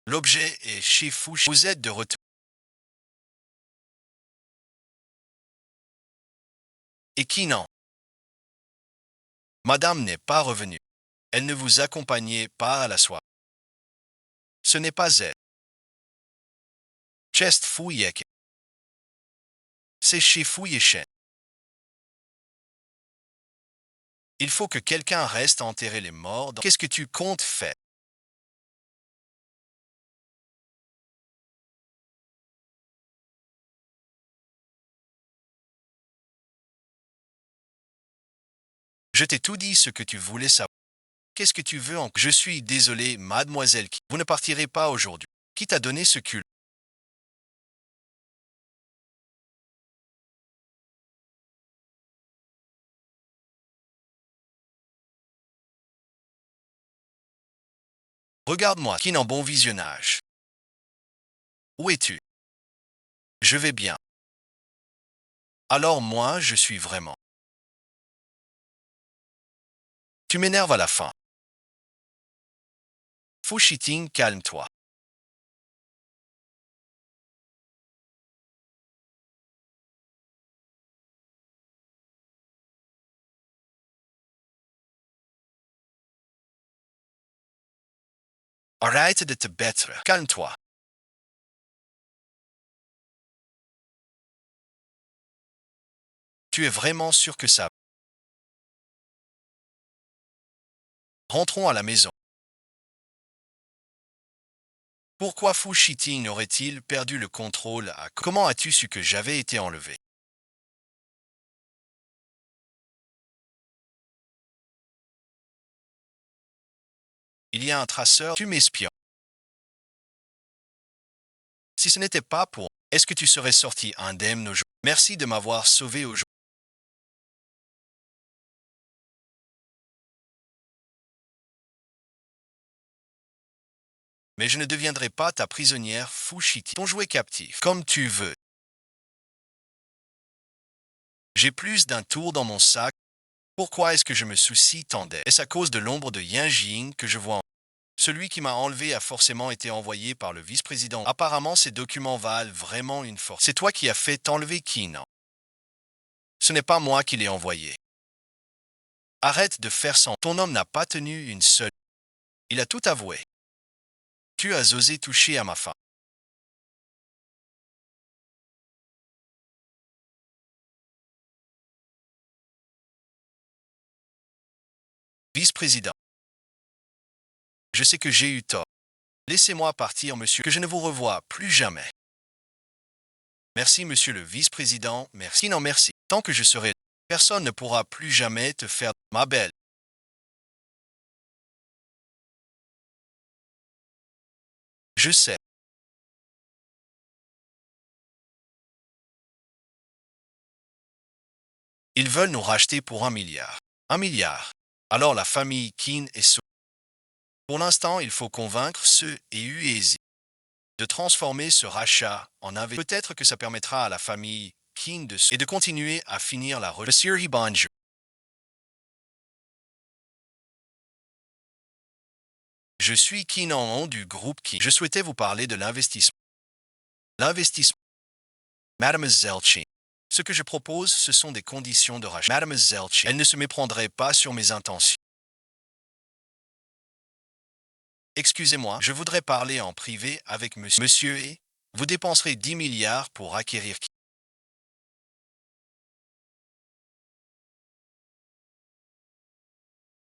A: L'objet est chez Fu. Vous êtes de retour. Et qui non? Madame n'est pas revenue. Elle ne vous accompagnait pas à la soirée. Ce n'est pas elle. Chest Fu Yek. C'est chez Fu Yeshen. Il faut que quelqu'un reste à enterrer les morts. Qu'est-ce que tu comptes faire? Je t'ai tout dit ce que tu voulais savoir. Qu'est-ce que tu veux en... Je suis désolé, mademoiselle. Vous ne partirez pas aujourd'hui. Qui t'a donné ce cul? Regarde-moi, qui n'en bon visionnage. Où es-tu? Je vais bien. Alors moi, je suis vraiment. Tu m'énerves à la fin. Faux cheating, calme-toi. Arrête de te battre. Calme-toi. Tu es vraiment sûr que ça. Rentrons à la maison. Pourquoi Fu Shiting aurait-il perdu le contrôle à... Comment as-tu su que j'avais été enlevé? Il y a un traceur. Tu m'espionnes. Si ce n'était pas pour... Est-ce que tu serais sorti indemne aujourd'hui? Merci de m'avoir sauvé aujourd'hui. Mais je ne deviendrai pas ta prisonnière Fu Shiting. Ton jouet captif. Comme tu veux. J'ai plus d'un tour dans mon sac. Pourquoi est-ce que je me soucie tant d'elle? Est-ce à cause de l'ombre de Yang Jing que je vois en... Celui qui m'a enlevé a forcément été envoyé par le vice-président. Apparemment, ces documents valent vraiment une force. C'est toi qui as fait t'enlever Qin. Ce n'est pas moi qui l'ai envoyé. Arrête de faire sans. Ton homme n'a pas tenu une seule. Il a tout avoué. Tu as osé toucher à ma femme. Vice-président, je sais que j'ai eu tort. Laissez-moi partir, monsieur, que je ne vous revoie plus jamais. Merci, monsieur le vice-président. Merci, non, merci. Tant que je serai là, personne ne pourra plus jamais te faire ma belle. Je sais. Ils veulent nous racheter pour 1 milliard. 1 milliard. Alors la famille Keane est sauvée. Pour l'instant, il faut convaincre ceux et Uezi de transformer ce rachat en investissement. Peut-être que ça permettra à la famille Keane et de continuer à finir la relation. Monsieur Hibanjo, je suis Keane en nom du groupe Keane. Je souhaitais vous parler de l'investissement. L'investissement. Mademoiselle Chin. Ce que je propose, ce sont des conditions de rachat. Mademoiselle Chin, elle ne se méprendrait pas sur mes intentions. Excusez-moi, je voudrais parler en privé avec monsieur. Monsieur et vous dépenserez 10 milliards pour acquérir qui?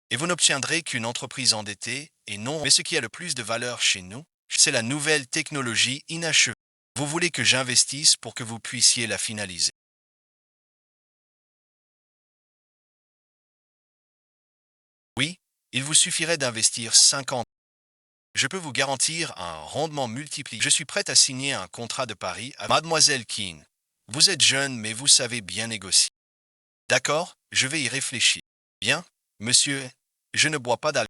A: Et vous n'obtiendrez qu'une entreprise endettée et non. Mais ce qui a le plus de valeur chez nous, c'est la nouvelle technologie inachevée. Vous voulez que j'investisse pour que vous puissiez la finaliser. Oui, il vous suffirait d'investir 50. Je peux vous garantir un rendement multiplié. Je suis prête à signer un contrat de pari à Mademoiselle Keane. Vous êtes jeune, mais vous savez bien négocier. D'accord, je vais y réfléchir. Bien, monsieur, je ne bois pas d'alcool.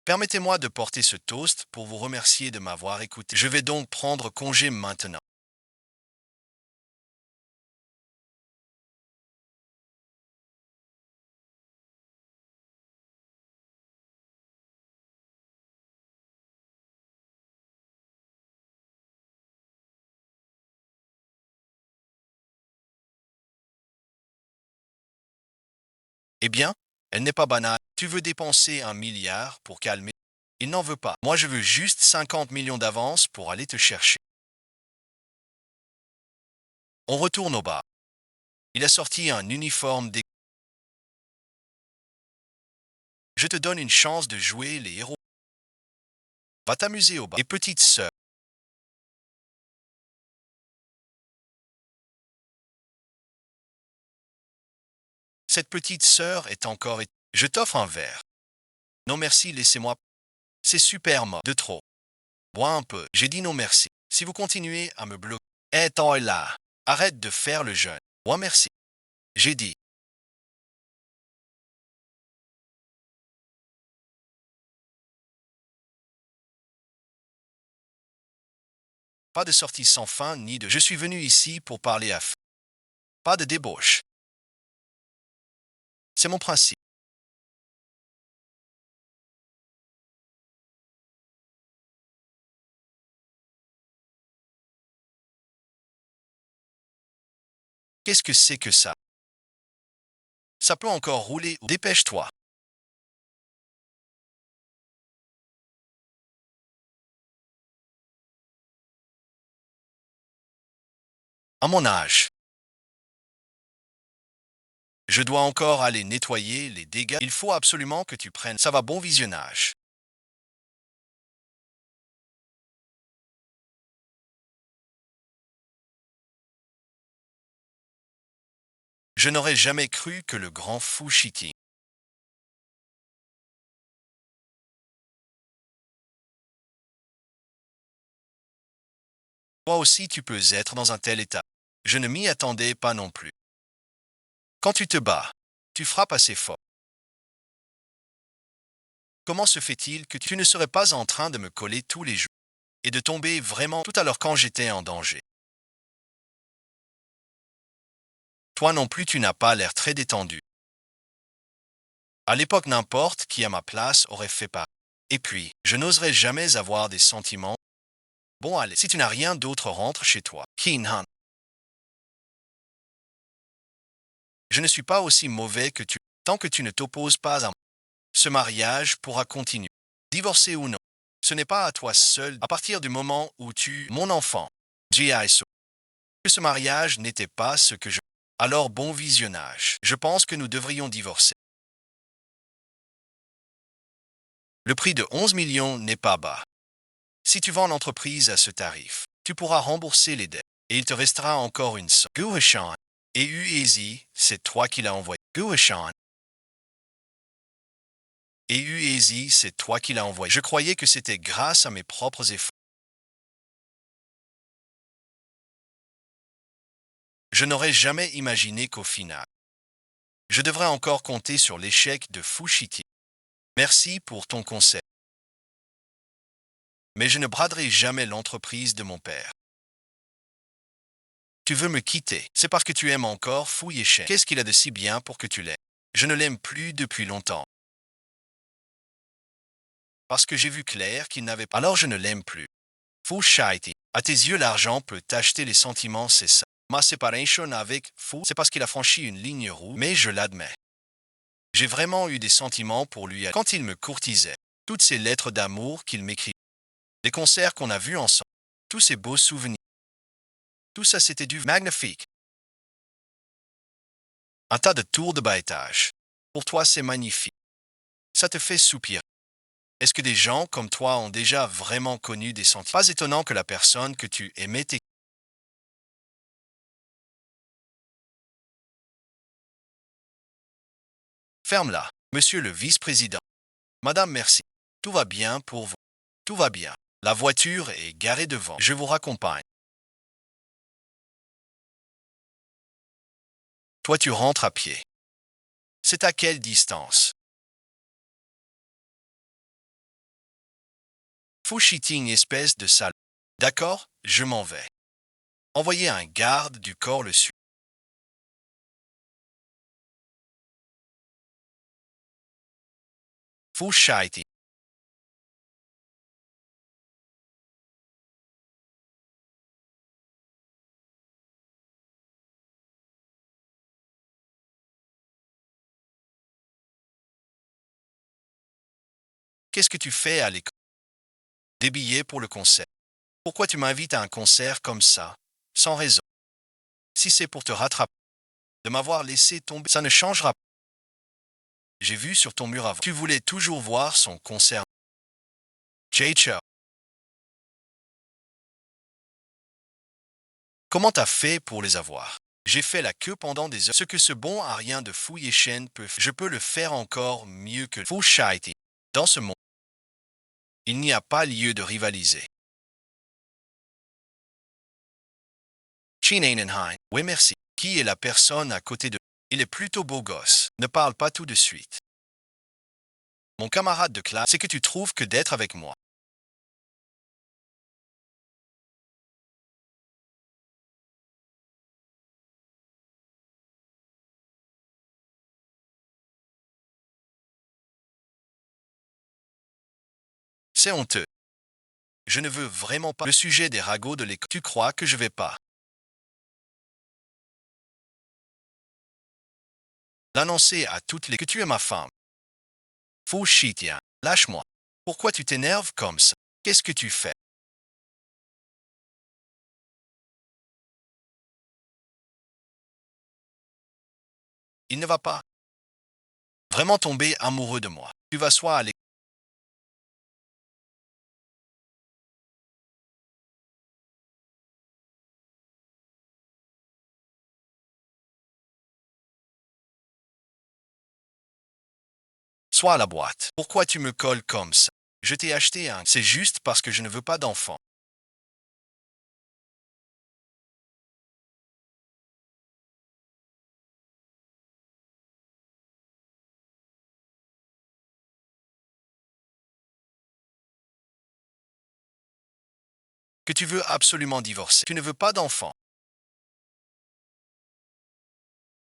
A: Permettez-moi de porter ce toast pour vous remercier de m'avoir écouté. Je vais donc prendre congé maintenant. Eh bien, elle n'est pas banale. Tu veux dépenser 1 milliard pour calmer. Il n'en veut pas. Moi, je veux juste 50 millions d'avance pour aller te chercher. On retourne au bar. Il a sorti un uniforme des... Je te donne une chance de jouer les héros. Va t'amuser au bar. Et petite sœur, cette petite sœur est encore... Je t'offre un verre. Non merci, laissez-moi. C'est super mort. De trop. Bois un peu. J'ai dit non merci. Si vous continuez à me bloquer... Eh, toi là. Arrête de faire le jeune. Bois merci. J'ai dit. Pas de sortie sans fin, ni de... Je suis venu ici pour parler à... Pas de débauche. C'est mon principe. Qu'est-ce que c'est que ça? Ça peut encore rouler. Dépêche-toi. À mon âge, je dois encore aller nettoyer les dégâts. Il faut absolument que tu prennes. Ça va, bon visionnage. Je n'aurais jamais cru que le grand fou Shiki. Toi aussi tu peux être dans un tel état. Je ne m'y attendais pas non plus. Quand tu te bats, tu frappes assez fort. Comment se fait-il que tu ne serais pas en train de me coller tous les jours et de tomber vraiment tout à l'heure quand j'étais en danger? Toi non plus tu n'as pas l'air très détendu. À l'époque n'importe qui à ma place aurait fait pareil. Et puis, je n'oserais jamais avoir des sentiments. Bon allez, si tu n'as rien d'autre rentre chez toi. Keen Han. Je ne suis pas aussi mauvais que tu. Tant que tu ne t'opposes pas à moi, ce mariage pourra continuer. Divorcé ou non, ce n'est pas à toi seul à partir du moment où tu, mon enfant, G.I. Que ce mariage n'était pas ce que je... Alors bon visionnage. Je pense que nous devrions divorcer. Le prix de 11 millions n'est pas bas. Si tu vends l'entreprise à ce tarif, tu pourras rembourser les dettes et il te restera encore une somme. Guhashan et Uezi, c'est toi qui l'as envoyé. Guhashan et Uezi, c'est toi qui l'as envoyé. Je croyais que c'était grâce à mes propres efforts. Je n'aurais jamais imaginé qu'au final, je devrais encore compter sur l'échec de Fushiti. Merci pour ton conseil. Mais je ne braderai jamais l'entreprise de mon père. Tu veux me quitter, c'est parce que tu aimes encore Fu Yeshen. Qu'est-ce qu'il a de si bien pour que tu l'aimes? Je ne l'aime plus depuis longtemps. Parce que j'ai vu clair qu'il n'avait pas. Alors je ne l'aime plus. Fu Shaiti. À tes yeux, l'argent peut t'acheter les sentiments, c'est ça. Ma séparation avec Fu, c'est parce qu'il a franchi une ligne rouge, mais je l'admets. J'ai vraiment eu des sentiments pour lui quand il me courtisait. Toutes ces lettres d'amour qu'il m'écrit, les concerts qu'on a vus ensemble, tous ces beaux souvenirs. Tout ça, c'était du magnifique. Un tas de tours de bas étage. Pour toi, c'est magnifique. Ça te fait soupirer. Est-ce que des gens comme toi ont déjà vraiment connu des sentiments? Pas étonnant que la personne que tu aimais t'ait... Ferme-la, monsieur le vice-président. Madame, merci. Tout va bien pour vous. Tout va bien. La voiture est garée devant. Je vous raccompagne. Toi, tu rentres à pied. C'est à quelle distance? Fouchiting, espèce de sale. D'accord, je m'en vais. Envoyez un garde du corps le suit. Fouchiting. Qu'est-ce que tu fais à l'école? Des billets pour le concert. Pourquoi tu m'invites à un concert comme ça, sans raison? Si c'est pour te rattraper, de m'avoir laissé tomber, ça ne changera pas. J'ai vu sur ton mur avant. Tu voulais toujours voir son concert. Jay. Comment t'as fait pour les avoir? J'ai fait la queue pendant des heures. Ce que ce bon à rien de Fu Yeshen peut faire, je peux le faire encore mieux que Fu Shaiti. Dans ce monde, il n'y a pas lieu de rivaliser. Chinanenheim, oui merci. Qui est la personne à côté de... Il est plutôt beau gosse. Ne parle pas tout de suite. Mon camarade de classe, c'est que tu trouves que d'être avec moi. C'est honteux. Je ne veux vraiment pas le sujet des ragots de l'école. Tu crois que je vais pas l'annoncer à toutes les que tu es ma femme? Faux chitien, lâche-moi. Pourquoi tu t'énerves comme ça? Qu'est-ce que tu fais? Il ne va pas vraiment tomber amoureux de moi. Tu vas soit aller soit à la boîte. Pourquoi tu me colles comme ça? Je t'ai acheté un. C'est juste parce que je ne veux pas d'enfant. Que tu veux absolument divorcer. Tu ne veux pas d'enfant.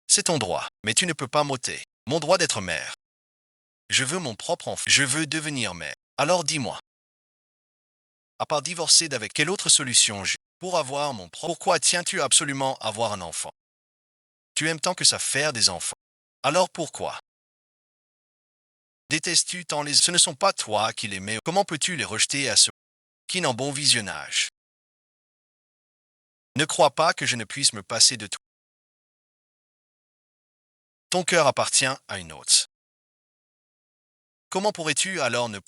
A: C'est ton droit, mais tu ne peux pas m'ôter mon droit d'être mère. Je veux mon propre enfant. Je veux devenir mère. Alors dis-moi, à part divorcer d'avec quelle autre solution j'ai pour avoir mon propre... Pourquoi tiens-tu absolument à avoir un enfant? Tu aimes tant que ça faire des enfants. Alors pourquoi détestes-tu tant les... Ce ne sont pas toi qui les mets. Comment peux-tu les rejeter à ce qui n'en bon visionnage? Ne crois pas que je ne puisse me passer de toi. Ton cœur appartient à une autre. Comment pourrais-tu alors ne...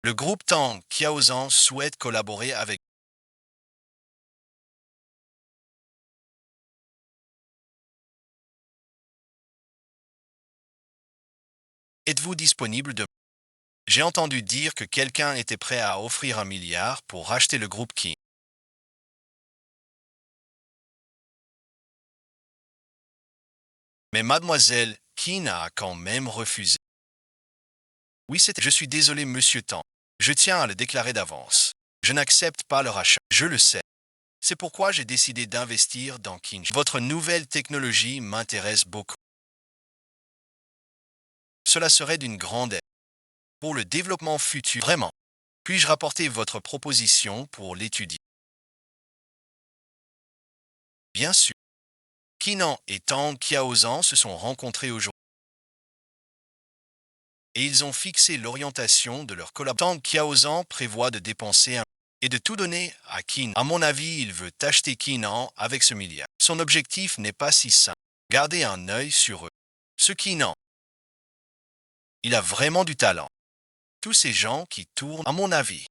A: Le groupe Tang Kiaozan souhaite collaborer avec... Êtes-vous disponible de... J'ai entendu dire que quelqu'un était prêt à offrir 1 milliard pour racheter le groupe Qi. Mais mademoiselle Qin a quand même refusé. Oui, c'était... Je suis désolé, monsieur Tang. Je tiens à le déclarer d'avance. Je n'accepte pas le rachat. Je le sais. C'est pourquoi j'ai décidé d'investir dans Qin. Votre nouvelle technologie m'intéresse beaucoup. Cela serait d'une grande aide pour le développement futur. Vraiment. Puis-je rapporter votre proposition pour l'étudier? Bien sûr. Kinan et Tang Kiaozan se sont rencontrés aujourd'hui et ils ont fixé l'orientation de leur collaboration. Tang Kiaozan prévoit de dépenser et de tout donner à Kin. À mon avis, il veut acheter Kinan avec ce milliard. Son objectif n'est pas si simple. Gardez un œil sur eux. Ce Kinan, il a vraiment du talent. Tous ces gens qui tournent, à mon avis,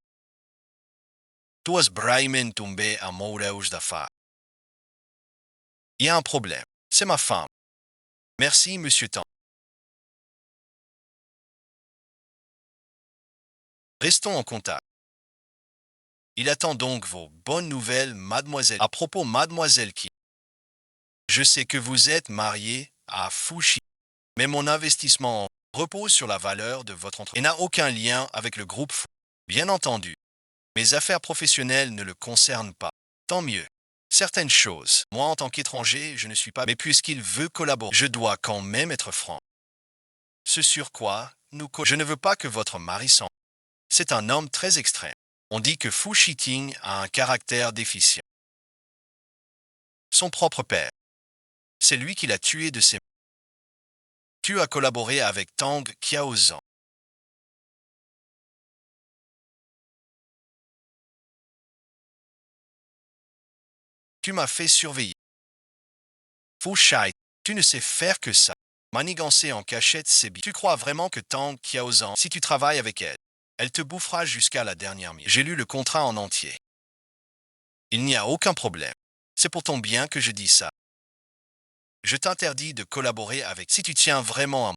A: tous Brahmin tombé à Moureuj d'affaires. Il y a un problème. C'est ma femme. Merci, monsieur Tang. Restons en contact. Il attend donc vos bonnes nouvelles, mademoiselle. À propos, mademoiselle qui, je sais que vous êtes mariée à Fushi, mais mon investissement repose sur la valeur de votre entreprise et n'a aucun lien avec le groupe Fu. Bien entendu, mes affaires professionnelles ne le concernent pas. Tant mieux. Certaines choses, moi en tant qu'étranger, je ne suis pas, mais puisqu'il veut collaborer, je dois quand même être franc. Ce sur quoi je ne veux pas que votre mari s'en... C'est un homme très extrême. On dit que Fu Shiting a un caractère déficient. Son propre père. C'est lui qui l'a tué de ses... Tu as collaboré avec Tang Kiaozan. Tu m'as fait surveiller. Fu Shai, tu ne sais faire que ça. Manigancer en cachette, c'est bien. Tu crois vraiment que Tang Kiaozan, si tu travailles avec elle, elle te bouffera jusqu'à la dernière minute. J'ai lu le contrat en entier. Il n'y a aucun problème. C'est pour ton bien que je dis ça. Je t'interdis de collaborer avec si tu tiens vraiment à moi.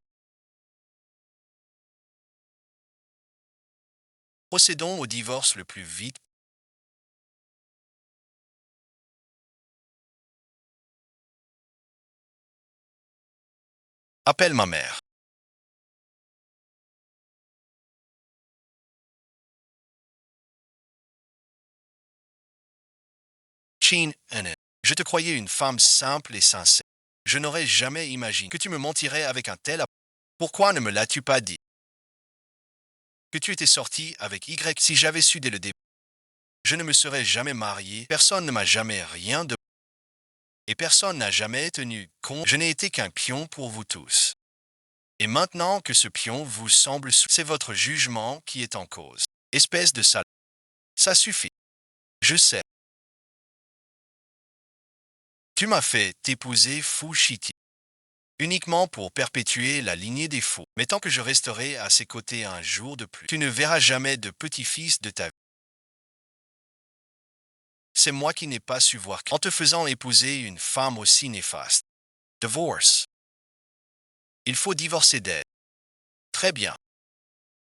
A: Procédons au divorce le plus vite. Appelle ma mère. Chin Enen. Je te croyais une femme simple et sincère. Je n'aurais jamais imaginé que tu me mentirais avec un tel... Pourquoi ne me l'as-tu pas dit? Que tu étais sorti avec Y. Si j'avais su dès le début, je ne me serais jamais marié. Personne ne m'a jamais rien de... Et personne n'a jamais tenu compte. Je n'ai été qu'un pion pour vous tous. Et maintenant que ce pion vous semble c'est votre jugement qui est en cause. Espèce de sale. Ça suffit. Je sais. Tu m'as fait t'épouser fou Shiti. Uniquement pour perpétuer la lignée des fous. Mais tant que je resterai à ses côtés un jour de plus, tu ne verras jamais de petit-fils de ta vie. C'est moi qui n'ai pas su voir en te faisant épouser une femme aussi néfaste. Divorce. Il faut divorcer d'elle. Très bien.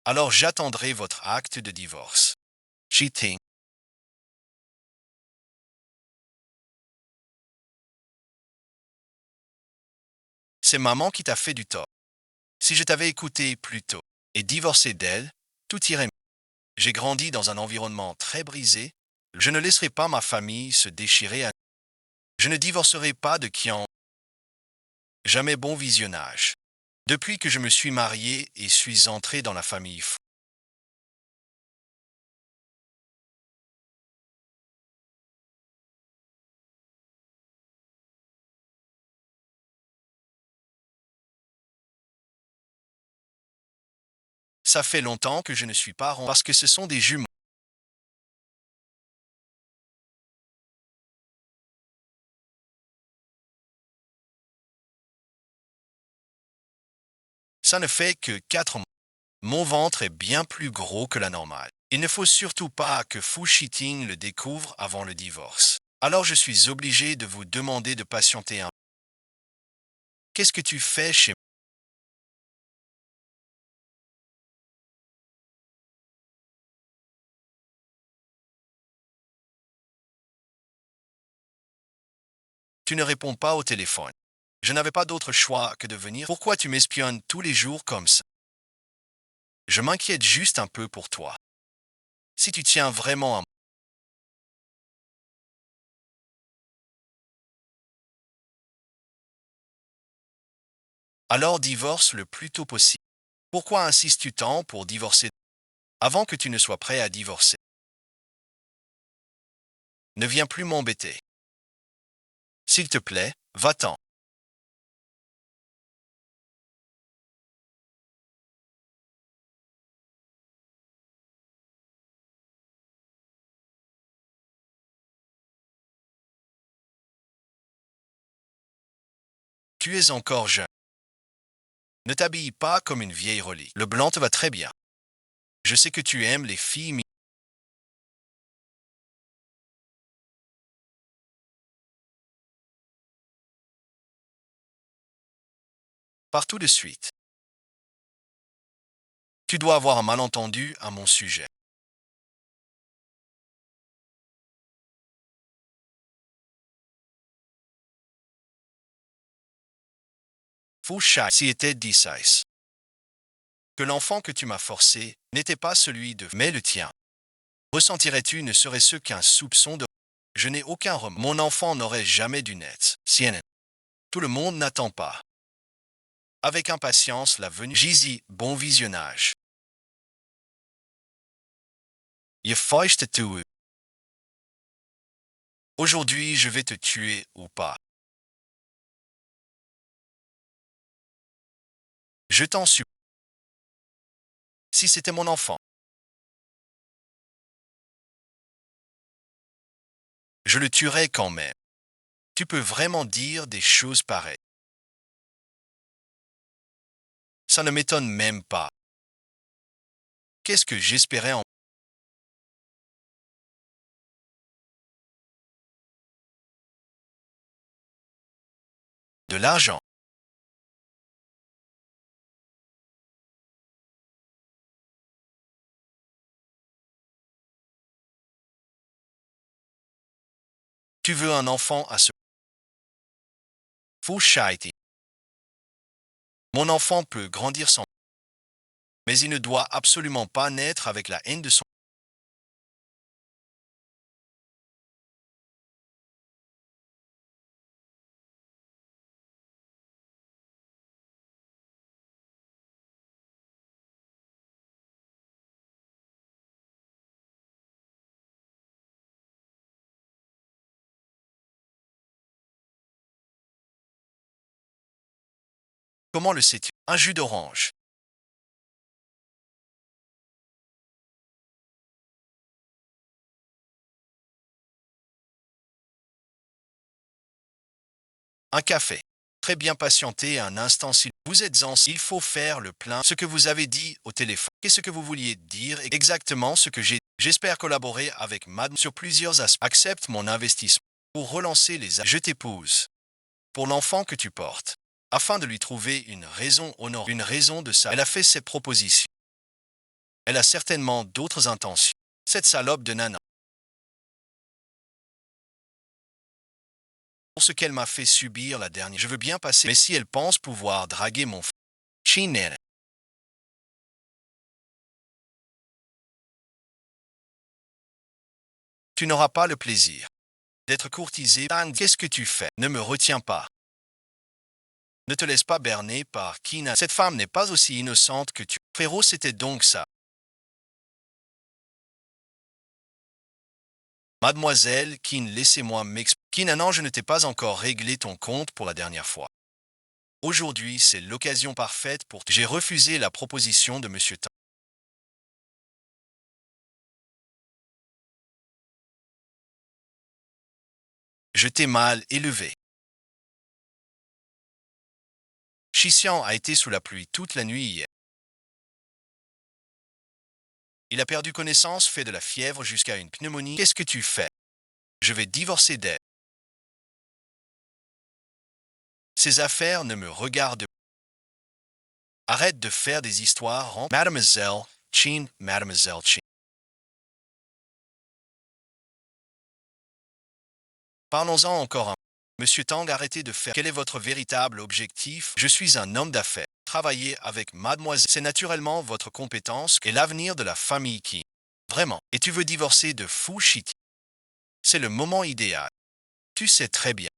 A: Alors j'attendrai votre acte de divorce. Cheating. C'est maman qui t'a fait du tort. Si je t'avais écouté plus tôt et divorcé d'elle, tout irait mieux. J'ai grandi dans un environnement très brisé. Je ne laisserai pas ma famille se déchirer à... Je ne divorcerai pas de qui en... Jamais bon visionnage. Depuis que je me suis marié et suis entré dans la famille fou. Ça fait longtemps que je ne suis pas rond parce que ce sont des jumeaux. Ça ne fait que 4 mois. Mon ventre est bien plus gros que la normale. Il ne faut surtout pas que Fu Shiting le découvre avant le divorce. Alors je suis obligé de vous demander de patienter un. Qu'est-ce que tu fais chez moi? Tu ne réponds pas au téléphone. Je n'avais pas d'autre choix que de venir. Pourquoi tu m'espionnes tous les jours comme ça? Je m'inquiète juste un peu pour toi. Si tu tiens vraiment à moi, alors divorce le plus tôt possible. Pourquoi insistes-tu tant pour divorcer avant que tu ne sois prêt à divorcer? Ne viens plus m'embêter. S'il te plaît, va-t'en. Tu es encore jeune. Ne t'habille pas comme une vieille relique. Le blanc te va très bien. Je sais que tu aimes les filles partout de suite. Tu dois avoir un malentendu à mon sujet. Foucha si était 16. Que l'enfant que tu m'as forcé n'était pas celui de mais le tien. Ressentirais-tu ne serait-ce qu'un soupçon de... Je n'ai aucun remords. Mon enfant n'aurait jamais dû naître. CNN. Tout le monde n'attend pas. Avec impatience la venue. Gizy, bon visionnage. Je feuchte tu. Aujourd'hui je vais te tuer ou pas. Je t'en supplie. Si c'était mon enfant, je le tuerais quand même. Tu peux vraiment dire des choses pareilles. Ça ne m'étonne même pas. Qu'est-ce que j'espérais en... De l'argent. Tu veux un enfant à ce... Fou shitey. Mon enfant peut grandir sans... Mais il ne doit absolument pas naître avec la haine de son... Comment le sais-tu? Un jus d'orange. Un café. Très bien patienté un instant si vous êtes il faut faire le plein. Ce que vous avez dit au téléphone. Qu'est-ce que vous vouliez dire? Exactement ce que j'ai. J'espère collaborer avec Madame sur plusieurs aspects. Accepte mon investissement. Pour relancer je t'épouse. Pour l'enfant que tu portes. Afin de lui trouver une raison honorable. Une raison de ça. Elle a fait cette proposition. Elle a certainement d'autres intentions. Cette salope de nana. Pour ce qu'elle m'a fait subir la dernière. Je veux bien passer. Mais si elle pense pouvoir draguer mon Chinere. Tu n'auras pas le plaisir d'être courtisé. Qu'est-ce que tu fais? Ne me retiens pas. Ne te laisse pas berner par Kina. Cette femme n'est pas aussi innocente que tu. Frérot, c'était donc ça. Mademoiselle Kin, laissez-moi m'expliquer. Kina, non, je ne t'ai pas encore réglé ton compte pour la dernière fois. Aujourd'hui, c'est l'occasion parfaite pour. J'ai refusé la proposition de Monsieur Tan. Je t'ai mal élevé. Shixian a été sous la pluie toute la nuit hier. Il a perdu connaissance, fait de la fièvre jusqu'à une pneumonie. Qu'est-ce que tu fais? Je vais divorcer d'elle. Ces affaires ne me regardent pas. Arrête de faire des histoires en Mademoiselle Chin, Mademoiselle Chin. Parlons-en encore un. Monsieur Tang, arrêtez de faire. Quel est votre véritable objectif? Je suis un homme d'affaires. Travailler avec Mademoiselle, c'est naturellement votre compétence et l'avenir de la famille qui. Vraiment. Et tu veux divorcer de Fu Shiti. C'est le moment idéal. Tu sais très bien.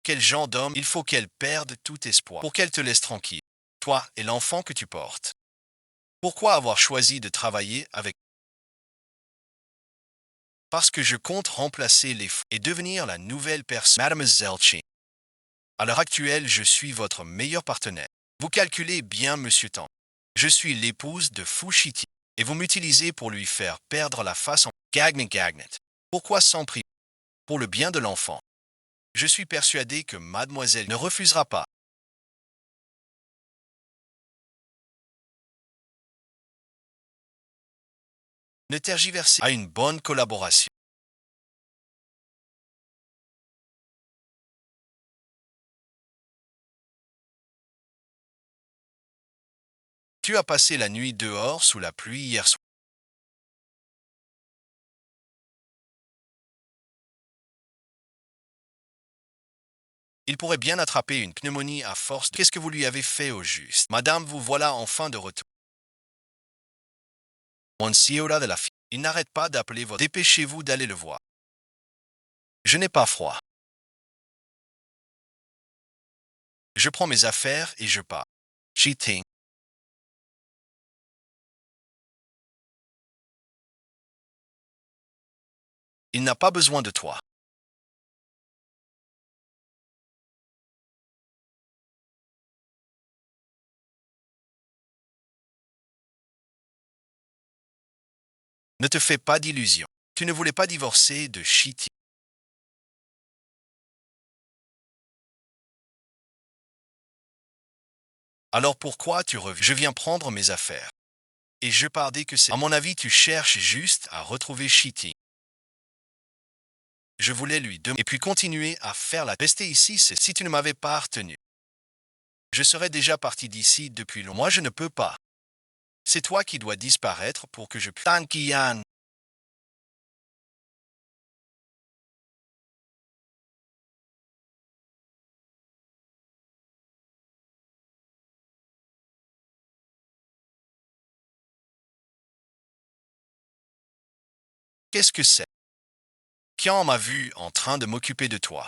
A: Quel genre d'homme il faut qu'elle perde tout espoir pour qu'elle te laisse tranquille. Toi et l'enfant que tu portes. Pourquoi avoir choisi de travailler avec? Parce que je compte remplacer les fous et devenir la nouvelle personne. Mademoiselle Chin. À l'heure actuelle, je suis votre meilleur partenaire. Vous calculez bien, Monsieur Tang. Je suis l'épouse de Fu Shiti et vous m'utilisez pour lui faire perdre la face en Gagnet Gagnet. Pourquoi sans prix? Pour le bien de l'enfant. Je suis persuadé que Mademoiselle ne refusera pas. Ne tergiversez à une bonne collaboration. Tu as passé la nuit dehors sous la pluie hier soir. Il pourrait bien attraper une pneumonie à force. Qu'est-ce que vous lui avez fait au juste? Madame, vous voilà enfin de retour. Monsieur de la fille. Il n'arrête pas d'appeler votre. Dépêchez-vous d'aller le voir. Je n'ai pas froid. Je prends mes affaires et je pars. Cheating. Il n'a pas besoin de toi. Ne te fais pas d'illusions. Tu ne voulais pas divorcer de Shitty. Alors pourquoi tu reviens? Je viens prendre mes affaires. Et je pars dès que c'est. À mon avis, tu cherches juste à retrouver Shitty. Je voulais lui demander. Et puis continuer à faire la pester ici, c'est si tu ne m'avais pas retenu. Je serais déjà parti d'ici depuis longtemps. Moi, je ne peux pas. C'est toi qui dois disparaître pour que je puisse. Tankian. Qu'est-ce que c'est? Kian m'a vu en train de m'occuper de toi.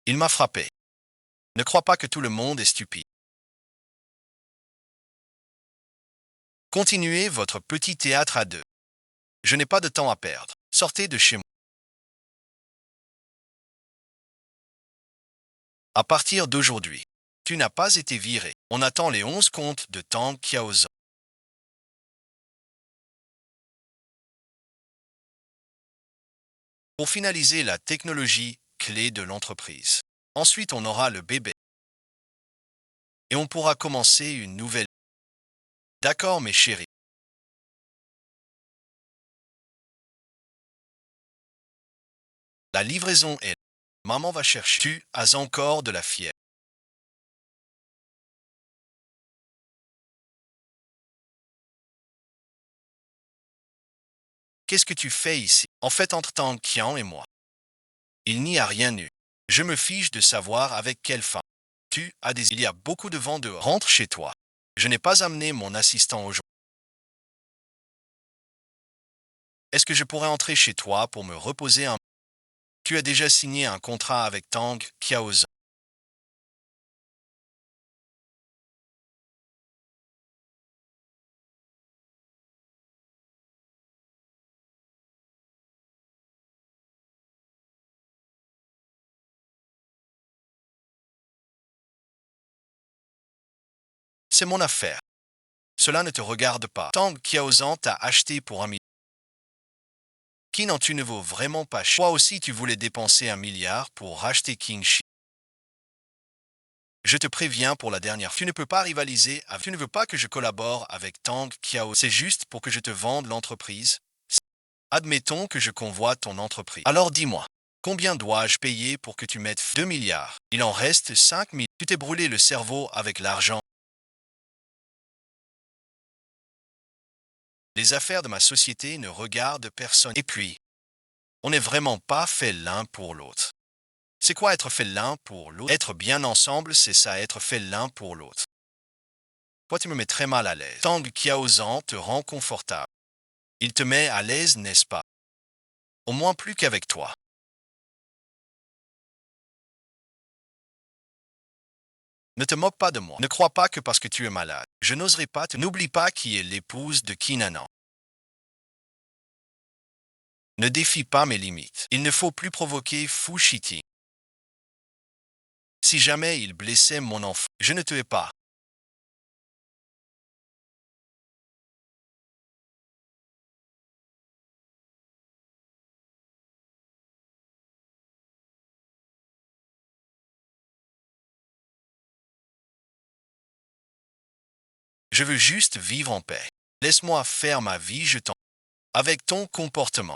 A: Il m'a frappé. Ne crois pas que tout le monde est stupide. Continuez votre petit théâtre à deux. Je n'ai pas de temps à perdre. Sortez de chez moi. À partir d'aujourd'hui, tu n'as pas été viré. On attend les 11 comptes de Tang Qiaozhang. Pour finaliser la technologie clé de l'entreprise. Ensuite, on aura le bébé. Et on pourra commencer une nouvelle. D'accord, mes chéris. La livraison est. Maman va chercher. Tu as encore de la fièvre. Qu'est-ce que tu fais ici? En fait, entre Tang Qian et moi, il n'y a rien eu. Je me fiche de savoir avec quelle femme. Tu as des. Il y a beaucoup de vent dehors. Rentre chez toi. Je n'ai pas amené mon assistant aujourd'hui. Est-ce que je pourrais entrer chez toi pour me reposer un. Tu as déjà signé un contrat avec Tang Qiaozhang. C'est mon affaire. Cela ne te regarde pas. Tang Qiaozhang t'a acheté pour 1 milliard. Qui n'en tu ne vaux vraiment pas cher. Toi aussi tu voulais dépenser 1 milliard pour racheter Kingxi. Je te préviens pour la dernière fois. Tu ne peux pas rivaliser avec. Tu ne veux pas que je collabore avec Tang Qiao. C'est juste pour que je te vende l'entreprise. Admettons que je convoite ton entreprise. Alors dis-moi, combien dois-je payer pour que tu mettes 2 milliards? Il en reste 5 000. Tu t'es brûlé le cerveau avec l'argent. Les affaires de ma société ne regardent personne. Et puis, on n'est vraiment pas fait l'un pour l'autre. C'est quoi être fait l'un pour l'autre? Être bien ensemble, c'est ça, être fait l'un pour l'autre. Toi, tu me mets très mal à l'aise. Tang Qiaozhang te rend confortable. Il te met à l'aise, n'est-ce pas? Au moins plus qu'avec toi. Ne te moque pas de moi. Ne crois pas que parce que tu es malade. Je n'oserais pas te... N'oublie pas qui est l'épouse de Kinanan. Ne défie pas mes limites. Il ne faut plus provoquer Fu Shiting. Si jamais il blessait mon enfant, je ne te hais pas. Je veux juste vivre en paix. Laisse-moi faire ma vie, je t'en... Avec ton comportement.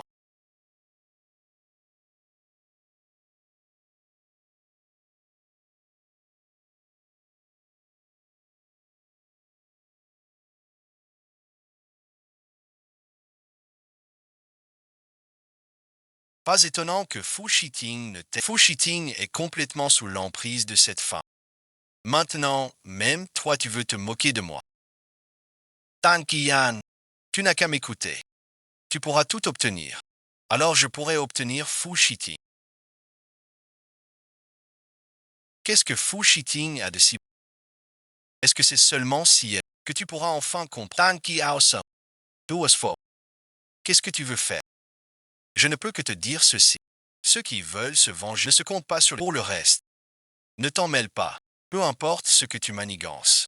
A: Pas étonnant que Fu Shiting ne t'ait... Fu Shiting est complètement sous l'emprise de cette femme. Maintenant, même toi tu veux te moquer de moi. Tan Qian, tu n'as qu'à m'écouter. Tu pourras tout obtenir. Alors je pourrais obtenir Fu Shiting. Qu'est-ce que Fu Shiting a de si... Est-ce que c'est seulement si elle... que tu pourras enfin comprendre Tan Qiao. Qu'est-ce que tu veux faire? Je ne peux que te dire ceci. Ceux qui veulent se venger ne se comptent pas sur pour le reste. Ne t'en mêle pas. Peu importe ce que tu manigances.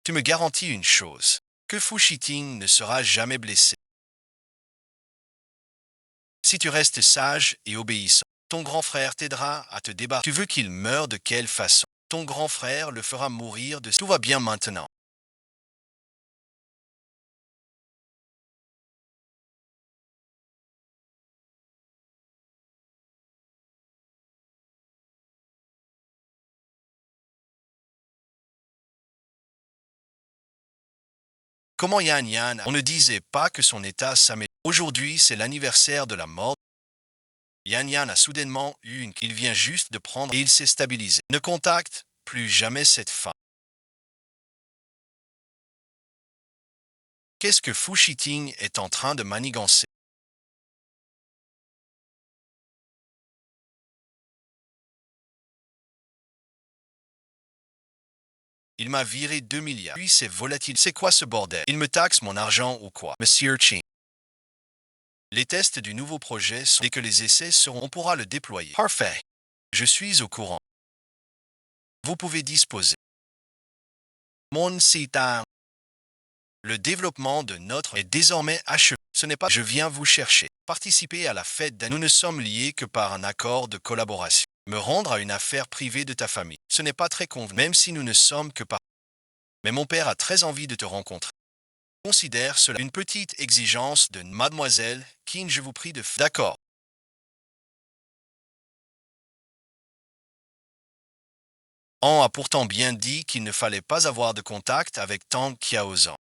A: Tu me garantis une chose, que Fu Shiting ne sera jamais blessé. Si tu restes sage et obéissant, ton grand frère t'aidera à te débarrasser. Tu veux qu'il meure de quelle façon? Ton grand frère le fera mourir de... Tout va bien maintenant. Comment Yan Yan, on ne disait pas que son état s'améliore. Aujourd'hui, c'est l'anniversaire de la mort. Yan Yan a soudainement eu une... Il vient juste de prendre et il s'est stabilisé. Ne contacte plus jamais cette femme. Qu'est-ce que Fu Shiting est en train de manigancer? Il m'a viré 2 milliards. Puis c'est volatile. C'est quoi ce bordel? Il me taxe mon argent ou quoi? Monsieur Ching. Les tests du nouveau projet sont dès que les essais seront, on pourra le déployer. Parfait. Je suis au courant. Vous pouvez disposer. Mon site a... Le développement de notre est désormais achevé. Ce n'est pas je viens vous chercher. Participer à la fête d'un... Nous ne sommes liés que par un accord de collaboration. Me rendre à une affaire privée de ta famille. Ce n'est pas très convenable, même si nous ne sommes que par... Mais mon père a très envie de te rencontrer. Considère cela une petite exigence de mademoiselle Keane, je vous prie de... D'accord. On a pourtant bien dit qu'il ne fallait pas avoir de contact avec Tang Qiaozan.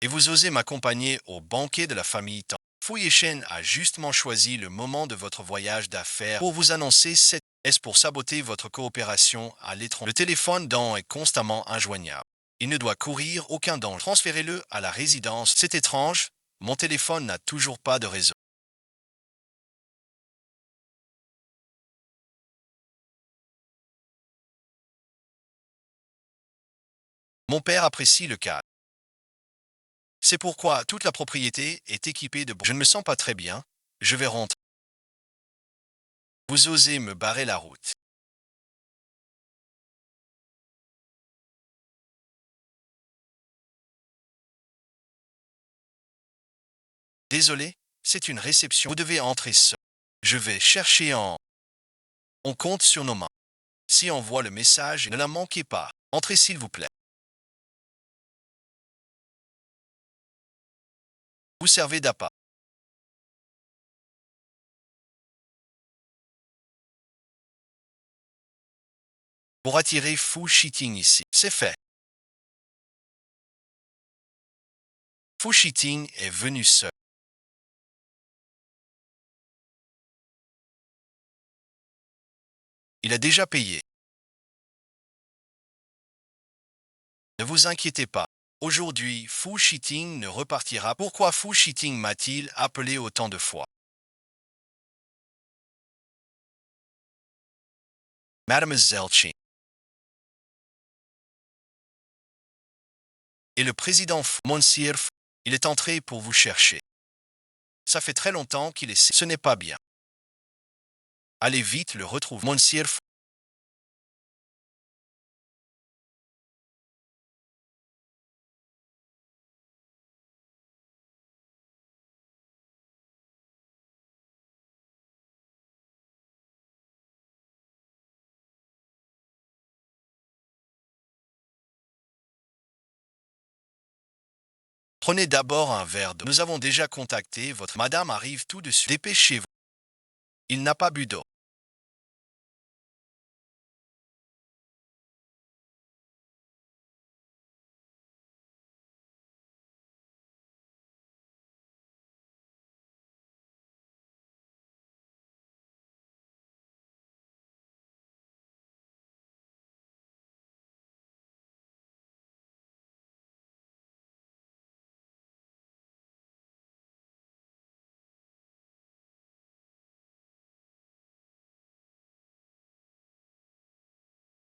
A: Et vous osez m'accompagner au banquet de la famille Tang. Fu Yeshen a justement choisi le moment de votre voyage d'affaires pour vous annoncer cette... Est-ce pour saboter votre coopération à l'étranger? Le téléphone d'An est constamment injoignable. Il ne doit courir aucun danger. Transférez-le à la résidence. C'est étrange, mon téléphone n'a toujours pas de réseau. Mon père apprécie le cadre. C'est pourquoi toute la propriété est équipée de... Je ne me sens pas très bien, je vais rentrer. Vous osez me barrer la route. Désolé, c'est une réception. Vous devez entrer seul. Je vais chercher en... On compte sur nos mains. Si on voit le message, ne la manquez pas. Entrez s'il vous plaît. Vous servez d'appât. Pour attirer Fu Shiting ici. C'est fait. Fu Shiting est venu seul. Il a déjà payé. Ne vous inquiétez pas. Aujourd'hui, Fu Shiting ne repartira. Pourquoi Fu Shiting m'a-t-il appelé autant de fois? Mademoiselle Chin. Et le président Monsieur F, il est entré pour vous chercher. Ça fait très longtemps qu'il est... Ce n'est pas bien. Allez vite le retrouver. Monsieur F. Prenez d'abord un verre d'eau. Nous avons déjà contacté votre... Madame arrive tout de suite. Dépêchez-vous. Il n'a pas bu d'eau.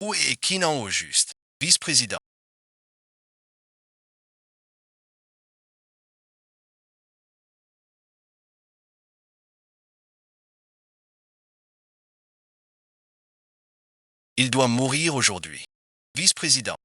A: Où est Kinan au juste? Vice-président. Il doit mourir aujourd'hui. Vice-président.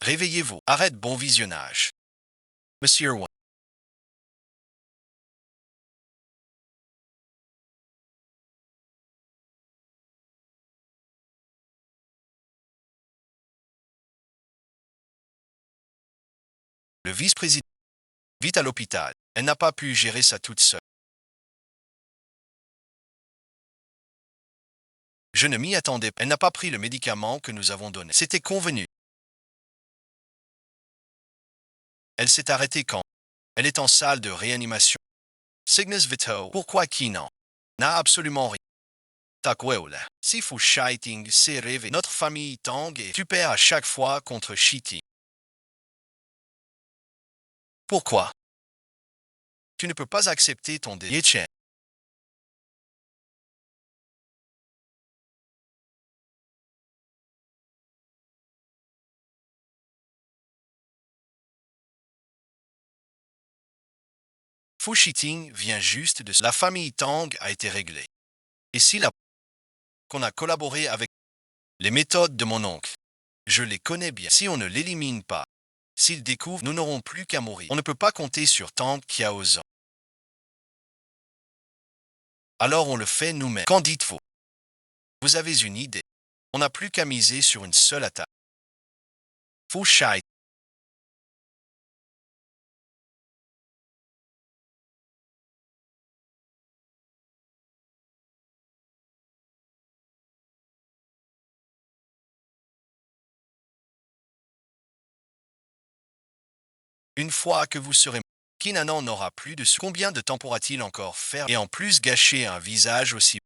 A: Réveillez-vous. Arrête bon visionnage. Monsieur Wang. Le vice-président. Vite à l'hôpital. Elle n'a pas pu gérer ça toute seule. Je ne m'y attendais pas. Elle n'a pas pris le médicament que nous avons donné. C'était convenu. Elle s'est arrêtée quand? Elle est en salle de réanimation. Cygnus Vito. Pourquoi qui non? N'a absolument rien. Takwewla. Si vous shiting, c'est rêvé. Notre famille Tang et tu perds à chaque fois contre Shiti. Pourquoi? Tu ne peux pas accepter ton déchet. Fu Shiting vient juste de la famille Tang a été réglée. Et si la qu'on a collaboré avec les méthodes de mon oncle, je les connais bien. Si on ne l'élimine pas, s'il découvre, nous n'aurons plus qu'à mourir. On ne peut pas compter sur Tang Qiaozan. Alors on le fait nous-mêmes. Qu'en dites-vous? Vous avez une idée. On n'a plus qu'à miser sur une seule attaque. Fu Shai. Une fois que vous serez Kinanan n'aura plus de combien de temps pourra-t-il encore faire et en plus gâcher un visage aussi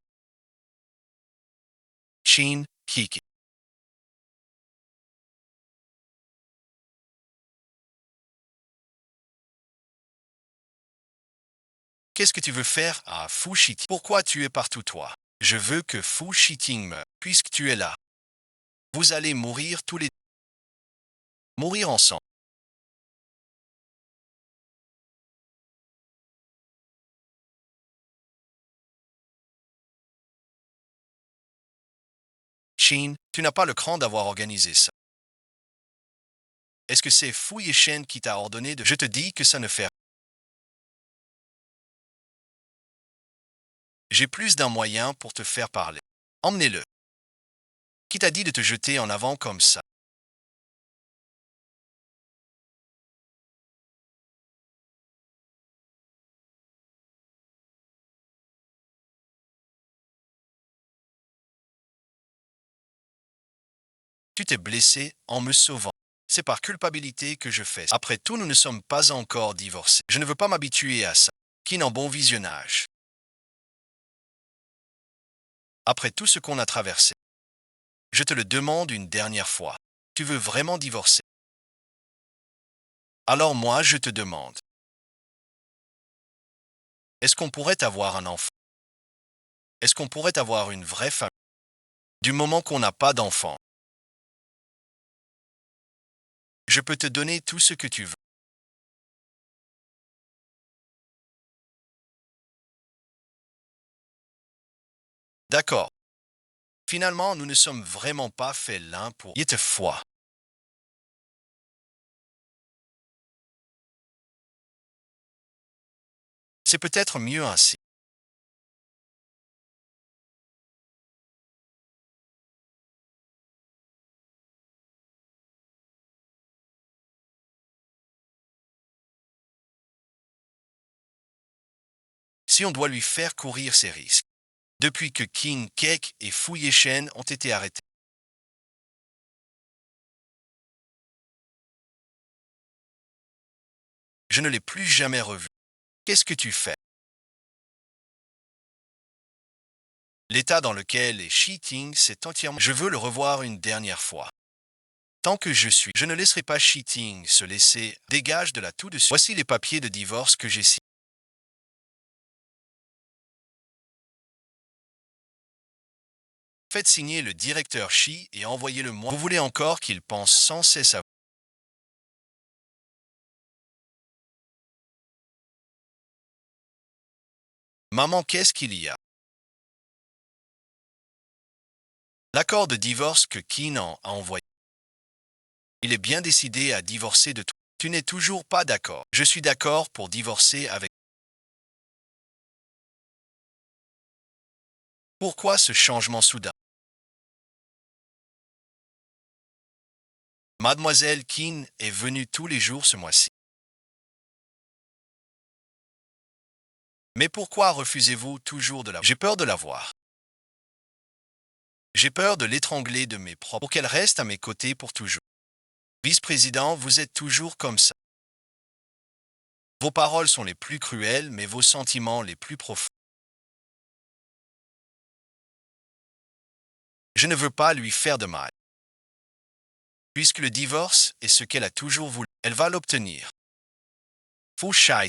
A: Shin Kiki. Qu'est-ce que tu veux faire à Fu Shiting? Pourquoi tu es partout toi? Je veux que Fu Shiting meure, puisque tu es là. Vous allez mourir tous les mourir ensemble. Shin, tu n'as pas le cran d'avoir organisé ça. Est-ce que c'est Fu Yishen qui t'a ordonné de... Je te dis que ça ne fait... J'ai plus d'un moyen pour te faire parler. Emmenez-le. Qui t'a dit de te jeter en avant comme ça? Tu t'es blessé en me sauvant. C'est par culpabilité que je fais. Après tout, nous ne sommes pas encore divorcés. Je ne veux pas m'habituer à ça. Qui n'en bon visionnage. Après tout ce qu'on a traversé. Je te le demande une dernière fois. Tu veux vraiment divorcer? Alors moi, je te demande. Est-ce qu'on pourrait avoir un enfant? Est-ce qu'on pourrait avoir une vraie famille? Du moment qu'on n'a pas d'enfant, je peux te donner tout ce que tu veux. D'accord. Finalement, nous ne sommes vraiment pas faits l'un pour y être foi. C'est peut-être mieux ainsi. Si on doit lui faire courir ses risques. Depuis que King Kek et Fu Yeshen ont été arrêtés. Je ne l'ai plus jamais revu. Qu'est-ce que tu fais? L'état dans lequel est Shi Ting, c'est entièrement... Je veux le revoir une dernière fois. Tant que je suis, je ne laisserai pas Shi Ting se laisser. Dégage de là tout de suite. Voici les papiers de divorce que j'ai signés. Faites signer le directeur Shi et envoyez-le moi. Vous voulez encore qu'il pense sans cesse à vous. Maman, qu'est-ce qu'il y a? L'accord de divorce que Keenan a envoyé. Il est bien décidé à divorcer de toi. Tu n'es toujours pas d'accord. Je suis d'accord pour divorcer avec... Pourquoi ce changement soudain? Mademoiselle Keane est venue tous les jours ce mois-ci. Mais pourquoi refusez-vous toujours de la... J'ai peur de la voir. J'ai peur de l'étrangler de mes propres pour qu'elle reste à mes côtés pour toujours. Vice-président, vous êtes toujours comme ça. Vos paroles sont les plus cruelles, mais vos sentiments les plus profonds. Je ne veux pas lui faire de mal. Puisque le divorce est ce qu'elle a toujours voulu, elle va l'obtenir. Faux chat.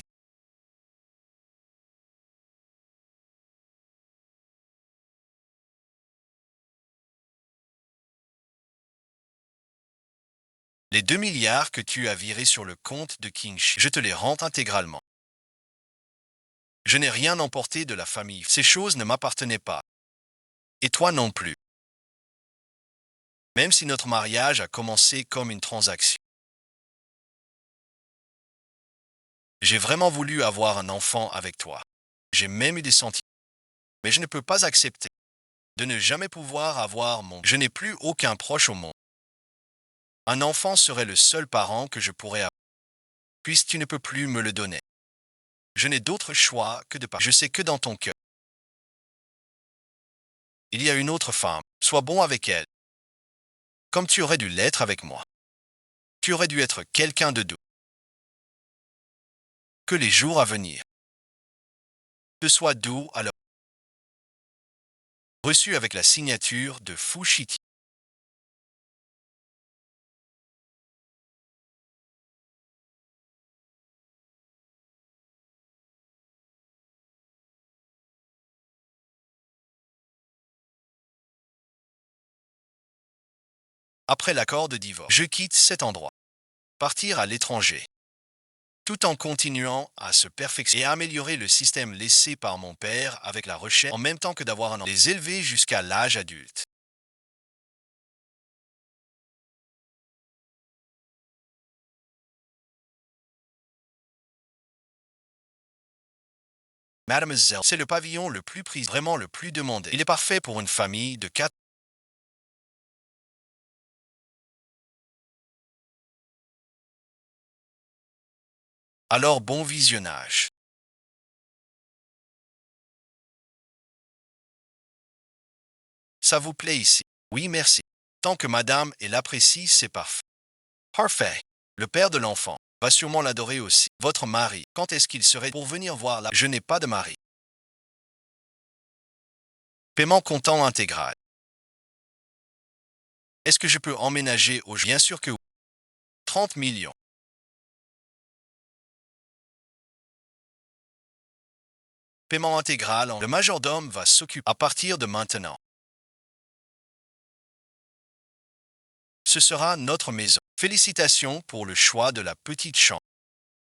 A: Les 2 milliards que tu as virés sur le compte de Kingshi, je te les rends intégralement. Je n'ai rien emporté de la famille. Ces choses ne m'appartenaient pas. Et toi non plus. Même si notre mariage a commencé comme une transaction. J'ai vraiment voulu avoir un enfant avec toi. J'ai même eu des sentiments. Mais je ne peux pas accepter de ne jamais pouvoir avoir mon... Je n'ai plus aucun proche au monde. Un enfant serait le seul parent que je pourrais avoir. Puisque tu ne peux plus me le donner. Je n'ai d'autre choix que de partir. Je sais que dans ton cœur, il y a une autre femme. Sois bon avec elle. Comme tu aurais dû l'être avec moi. Tu aurais dû être quelqu'un de doux. Que les jours à venir te soient doux alors. Reçu avec la signature de Fushiti. Après l'accord de divorce, je quitte cet endroit. Partir à l'étranger. Tout en continuant à se perfectionner et à améliorer le système laissé par mon père avec la recherche en même temps que d'avoir un enfant. Les élever jusqu'à l'âge adulte. Mademoiselle, c'est le pavillon le plus prisé, vraiment le plus demandé. Il est parfait pour une famille de 4. Alors bon visionnage. Ça vous plaît ici? Oui, merci. Tant que madame l'apprécie, c'est parfait. Parfait. Le père de l'enfant va sûrement l'adorer aussi. Votre mari, quand est-ce qu'il serait pour venir voir là? Je n'ai pas de mari. Paiement comptant intégral. Est-ce que je peux emménager au... Bien sûr que oui. 30 millions. Paiement intégral. Le majordome va s'occuper à partir de maintenant. Ce sera notre maison. Félicitations pour le choix de la petite chambre.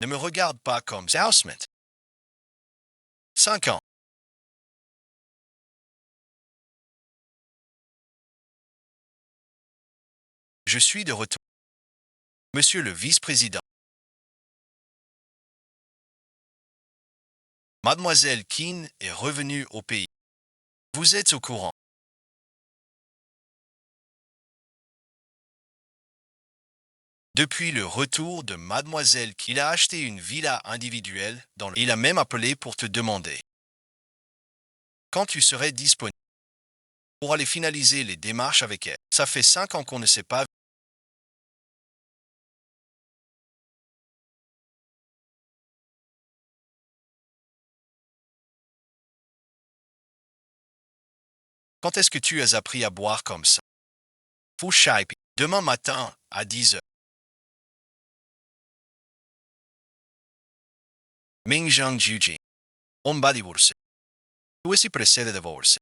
A: Ne me regarde pas comme housemate. 5 ans. Je suis de retour. Monsieur le vice-président. Mademoiselle Keane est revenue au pays. Vous êtes au courant. Depuis le retour de Mademoiselle Keane, il a acheté une villa individuelle dans le... Il a même appelé pour te demander quand tu serais disponible pour aller finaliser les démarches avec elle. Ça fait 5 ans qu'on ne s'est pas vu. Quand est-ce que tu as appris à boire comme ça? Fou Shaipi. Demain matin à 10 heures. Mingjang Juji. On va divorcer. Tu si précède divorce.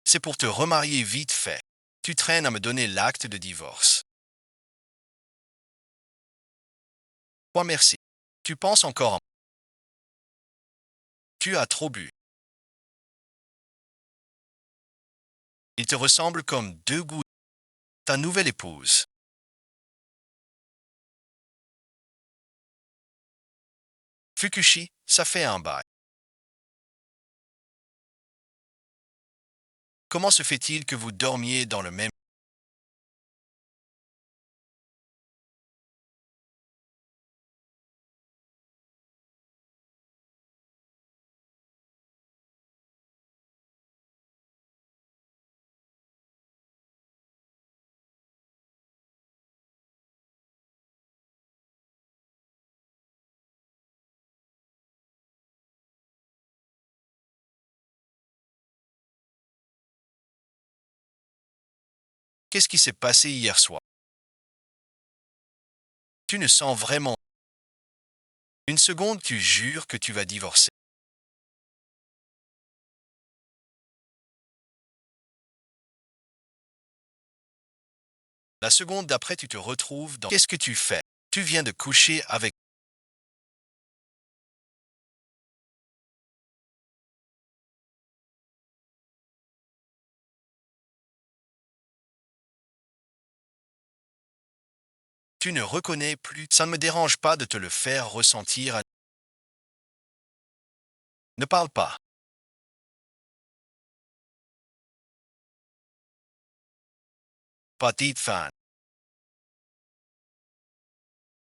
A: C'est pour te remarier vite fait. Tu traînes à me donner l'acte de divorce. Toi merci. Tu penses encore en... Tu as trop bu. Il te ressemble comme deux gouttes. Ta nouvelle épouse. Fukushi, ça fait un bail. Comment se fait-il que vous dormiez dans le même... Qu'est-ce qui s'est passé hier soir? Tu ne sens vraiment. Une seconde, tu jures que tu vas divorcer. La seconde d'après, tu te retrouves dans. Qu'est-ce que tu fais? Tu viens de coucher avec. Tu ne reconnais plus. Ça ne me dérange pas de te le faire ressentir. Ne parle pas. Petite fan.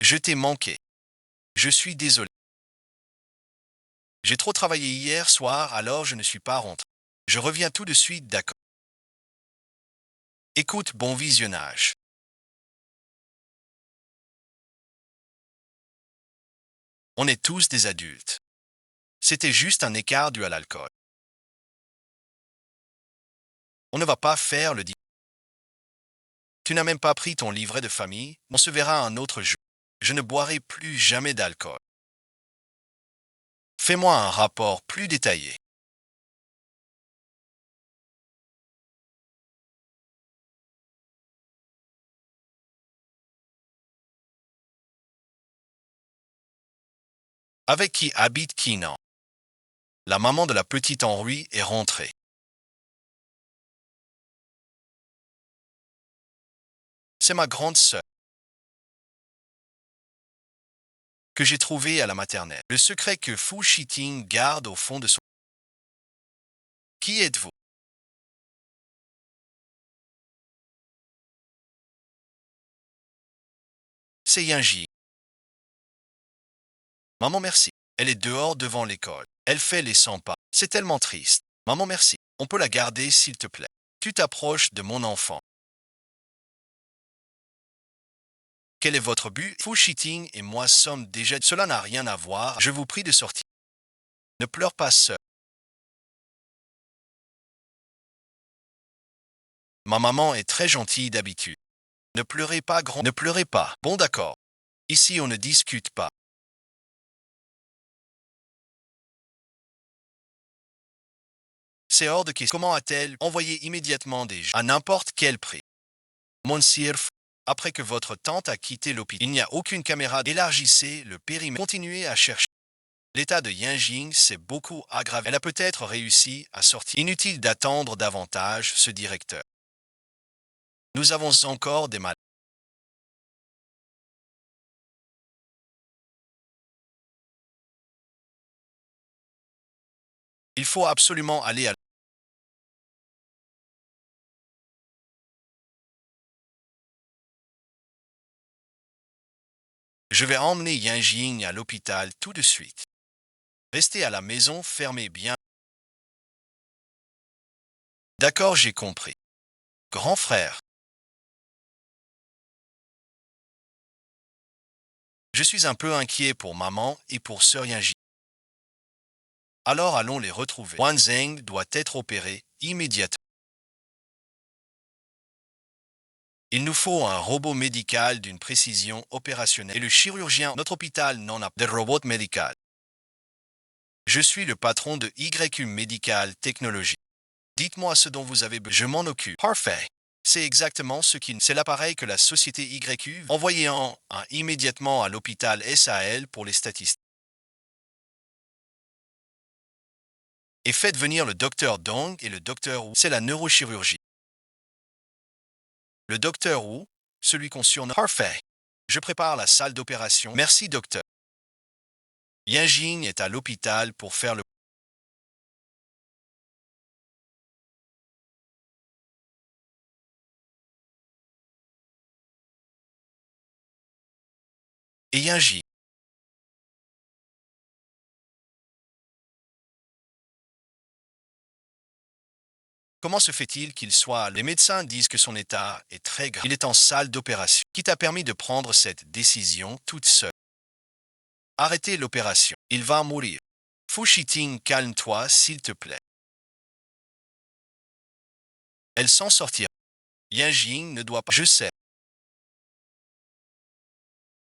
A: Je t'ai manqué. Je suis désolé. J'ai trop travaillé hier soir, alors je ne suis pas rentré. Je reviens tout de suite, d'accord. Écoute, bon visionnage. On est tous des adultes. C'était juste un écart dû à l'alcool. On ne va pas faire le. Tu n'as même pas pris ton livret de famille. On se verra un autre jour. Je ne boirai plus jamais d'alcool. Fais-moi un rapport plus détaillé. Avec qui habite Keenan? La maman de la petite Henri est rentrée. C'est ma grande sœur que j'ai trouvée à la maternelle. Le secret que Fu Shiting garde au fond de son. Qui êtes-vous? C'est Yinji. Maman merci. Elle est dehors devant l'école. Elle fait les 100 pas. C'est tellement triste. Maman merci. On peut la garder s'il te plaît. Tu t'approches de mon enfant. Quel est votre but? Fu Shiting et moi sommes déjà. Cela n'a rien à voir. Je vous prie de sortir. Ne pleure pas seul. Ma maman est très gentille d'habitude. Ne pleurez pas, grand. Ne pleurez pas. Bon d'accord. Ici on ne discute pas. C'est hors de question. Comment a-t-elle envoyé immédiatement des gens à n'importe quel prix? Monsieur, après que votre tante a quitté l'hôpital, il n'y a aucune caméra. Élargissez le périmètre. Continuez à chercher. L'état de Yinjing s'est beaucoup aggravé. Elle a peut-être réussi à sortir. Inutile d'attendre davantage ce directeur. Nous avons encore des mal. Il faut absolument aller à. Je vais emmener Yinjing à l'hôpital tout de suite. Restez à la maison, fermez bien. D'accord, j'ai compris. Grand frère, je suis un peu inquiet pour maman et pour sœur Yinji. Alors allons les retrouver. Wan Zheng doit être opéré immédiatement. Il nous faut un robot médical d'une précision opérationnelle. Et le chirurgien, notre hôpital n'en a pas de robot médical. Je suis le patron de YU Medical Technology. Dites-moi ce dont vous avez besoin. Je m'en occupe. Parfait. C'est exactement ce qui. C'est l'appareil que la société YU envoyé un immédiatement à l'hôpital SAL pour les statistiques. Et faites venir le docteur Dong et le docteur Wu. C'est la neurochirurgie. Le docteur Wu, celui qu'on surnomme. Parfait. Je prépare la salle d'opération. Merci docteur. Yanjing est à l'hôpital pour faire le. Et Yanji. Comment se fait-il qu'il soit. Les médecins disent que son état est très grave. Il est en salle d'opération. Qui t'a permis de prendre cette décision toute seule? Arrêtez l'opération. Il va mourir. Fu Shiting, calme-toi, s'il te plaît. Elle s'en sortira. Ying ne doit pas. Je sais.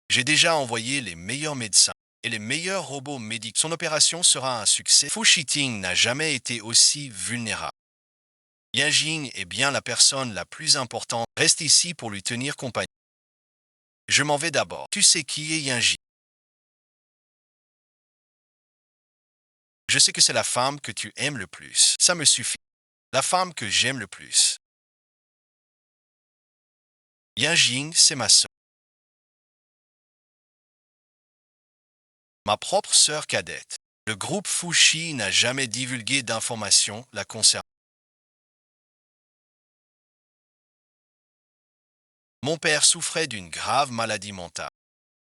A: J'ai déjà envoyé les meilleurs médecins et les meilleurs robots médicaux. Son opération sera un succès. Fu Shiting n'a jamais été aussi vulnérable. Ying est bien la personne la plus importante. Reste ici pour lui tenir compagnie. Je m'en vais d'abord. Tu sais qui est Ying? Je sais que c'est la femme que tu aimes le plus. Ça me suffit. La femme que j'aime le plus. Ying, c'est ma sœur. Ma propre sœur cadette. Le groupe Fushi n'a jamais divulgué d'informations la concernant. Mon père souffrait d'une grave maladie mentale.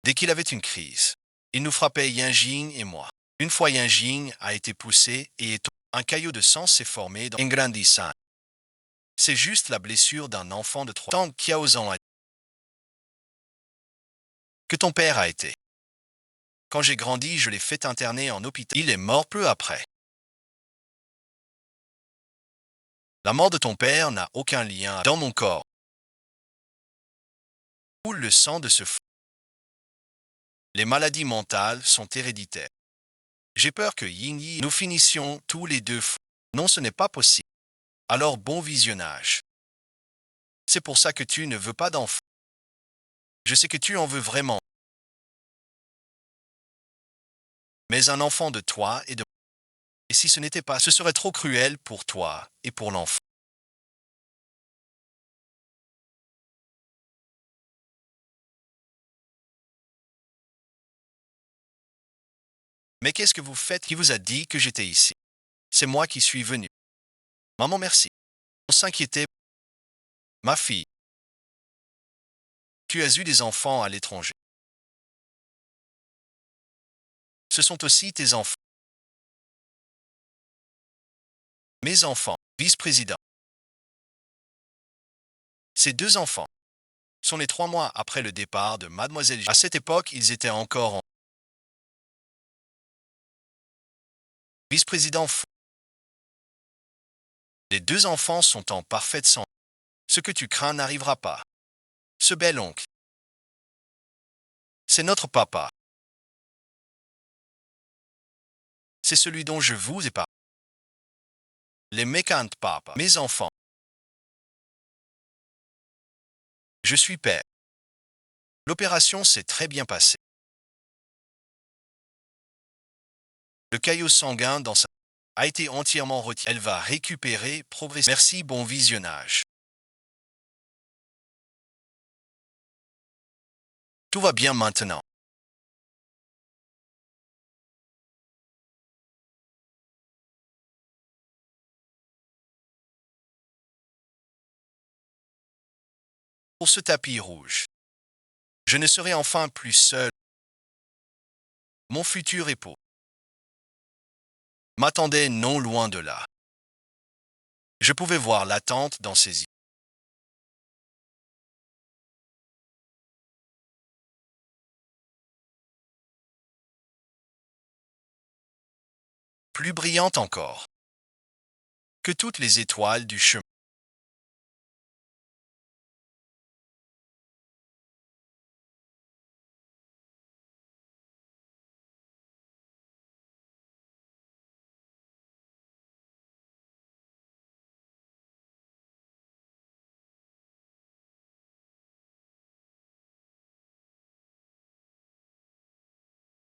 A: Dès qu'il avait une crise, il nous frappait Ying et moi. Une fois Ying a été poussé et un caillot de sang s'est formé dans Ingrandissant. C'est juste la blessure d'un enfant de 3 ans qui a osé a que ton père a été. Quand j'ai grandi, je l'ai fait interner en hôpital. Il est mort peu après. La mort de ton père n'a aucun lien dans mon corps. Coule le sang de ce fou. Les maladies mentales sont héréditaires. J'ai peur que Ying nous finissions tous les deux fous. Non, ce n'est pas possible. Alors bon visionnage. C'est pour ça que tu ne veux pas d'enfant. Je sais que tu en veux vraiment. Mais un enfant de toi et de... Et si ce n'était pas, ce serait trop cruel pour toi et pour l'enfant. Mais qu'est-ce que vous faites? Qui vous a dit que j'étais ici? C'est moi qui suis venu. Maman, merci. On s'inquiétait. Ma fille, tu as eu des enfants à l'étranger. Ce sont aussi tes enfants. Mes enfants, vice-président. Ces deux enfants sont les 3 mois après le départ de Mademoiselle J. À cette époque, ils étaient encore en vice-président. Les deux enfants sont en parfaite santé. Ce que tu crains n'arrivera pas. Ce bel oncle, c'est notre papa. C'est celui dont je vous ai parlé. Les mécaniques papa, mes enfants. Je suis père. L'opération s'est très bien passée. Le caillot sanguin dans sa a été entièrement retiré. Elle va récupérer progressivement. Merci, bon visionnage. Tout va bien maintenant. Pour ce tapis rouge, je ne serai enfin plus seul. Mon futur époux m'attendait non loin de là. Je pouvais voir l'attente dans ses yeux. Plus brillante encore que toutes les étoiles du chemin.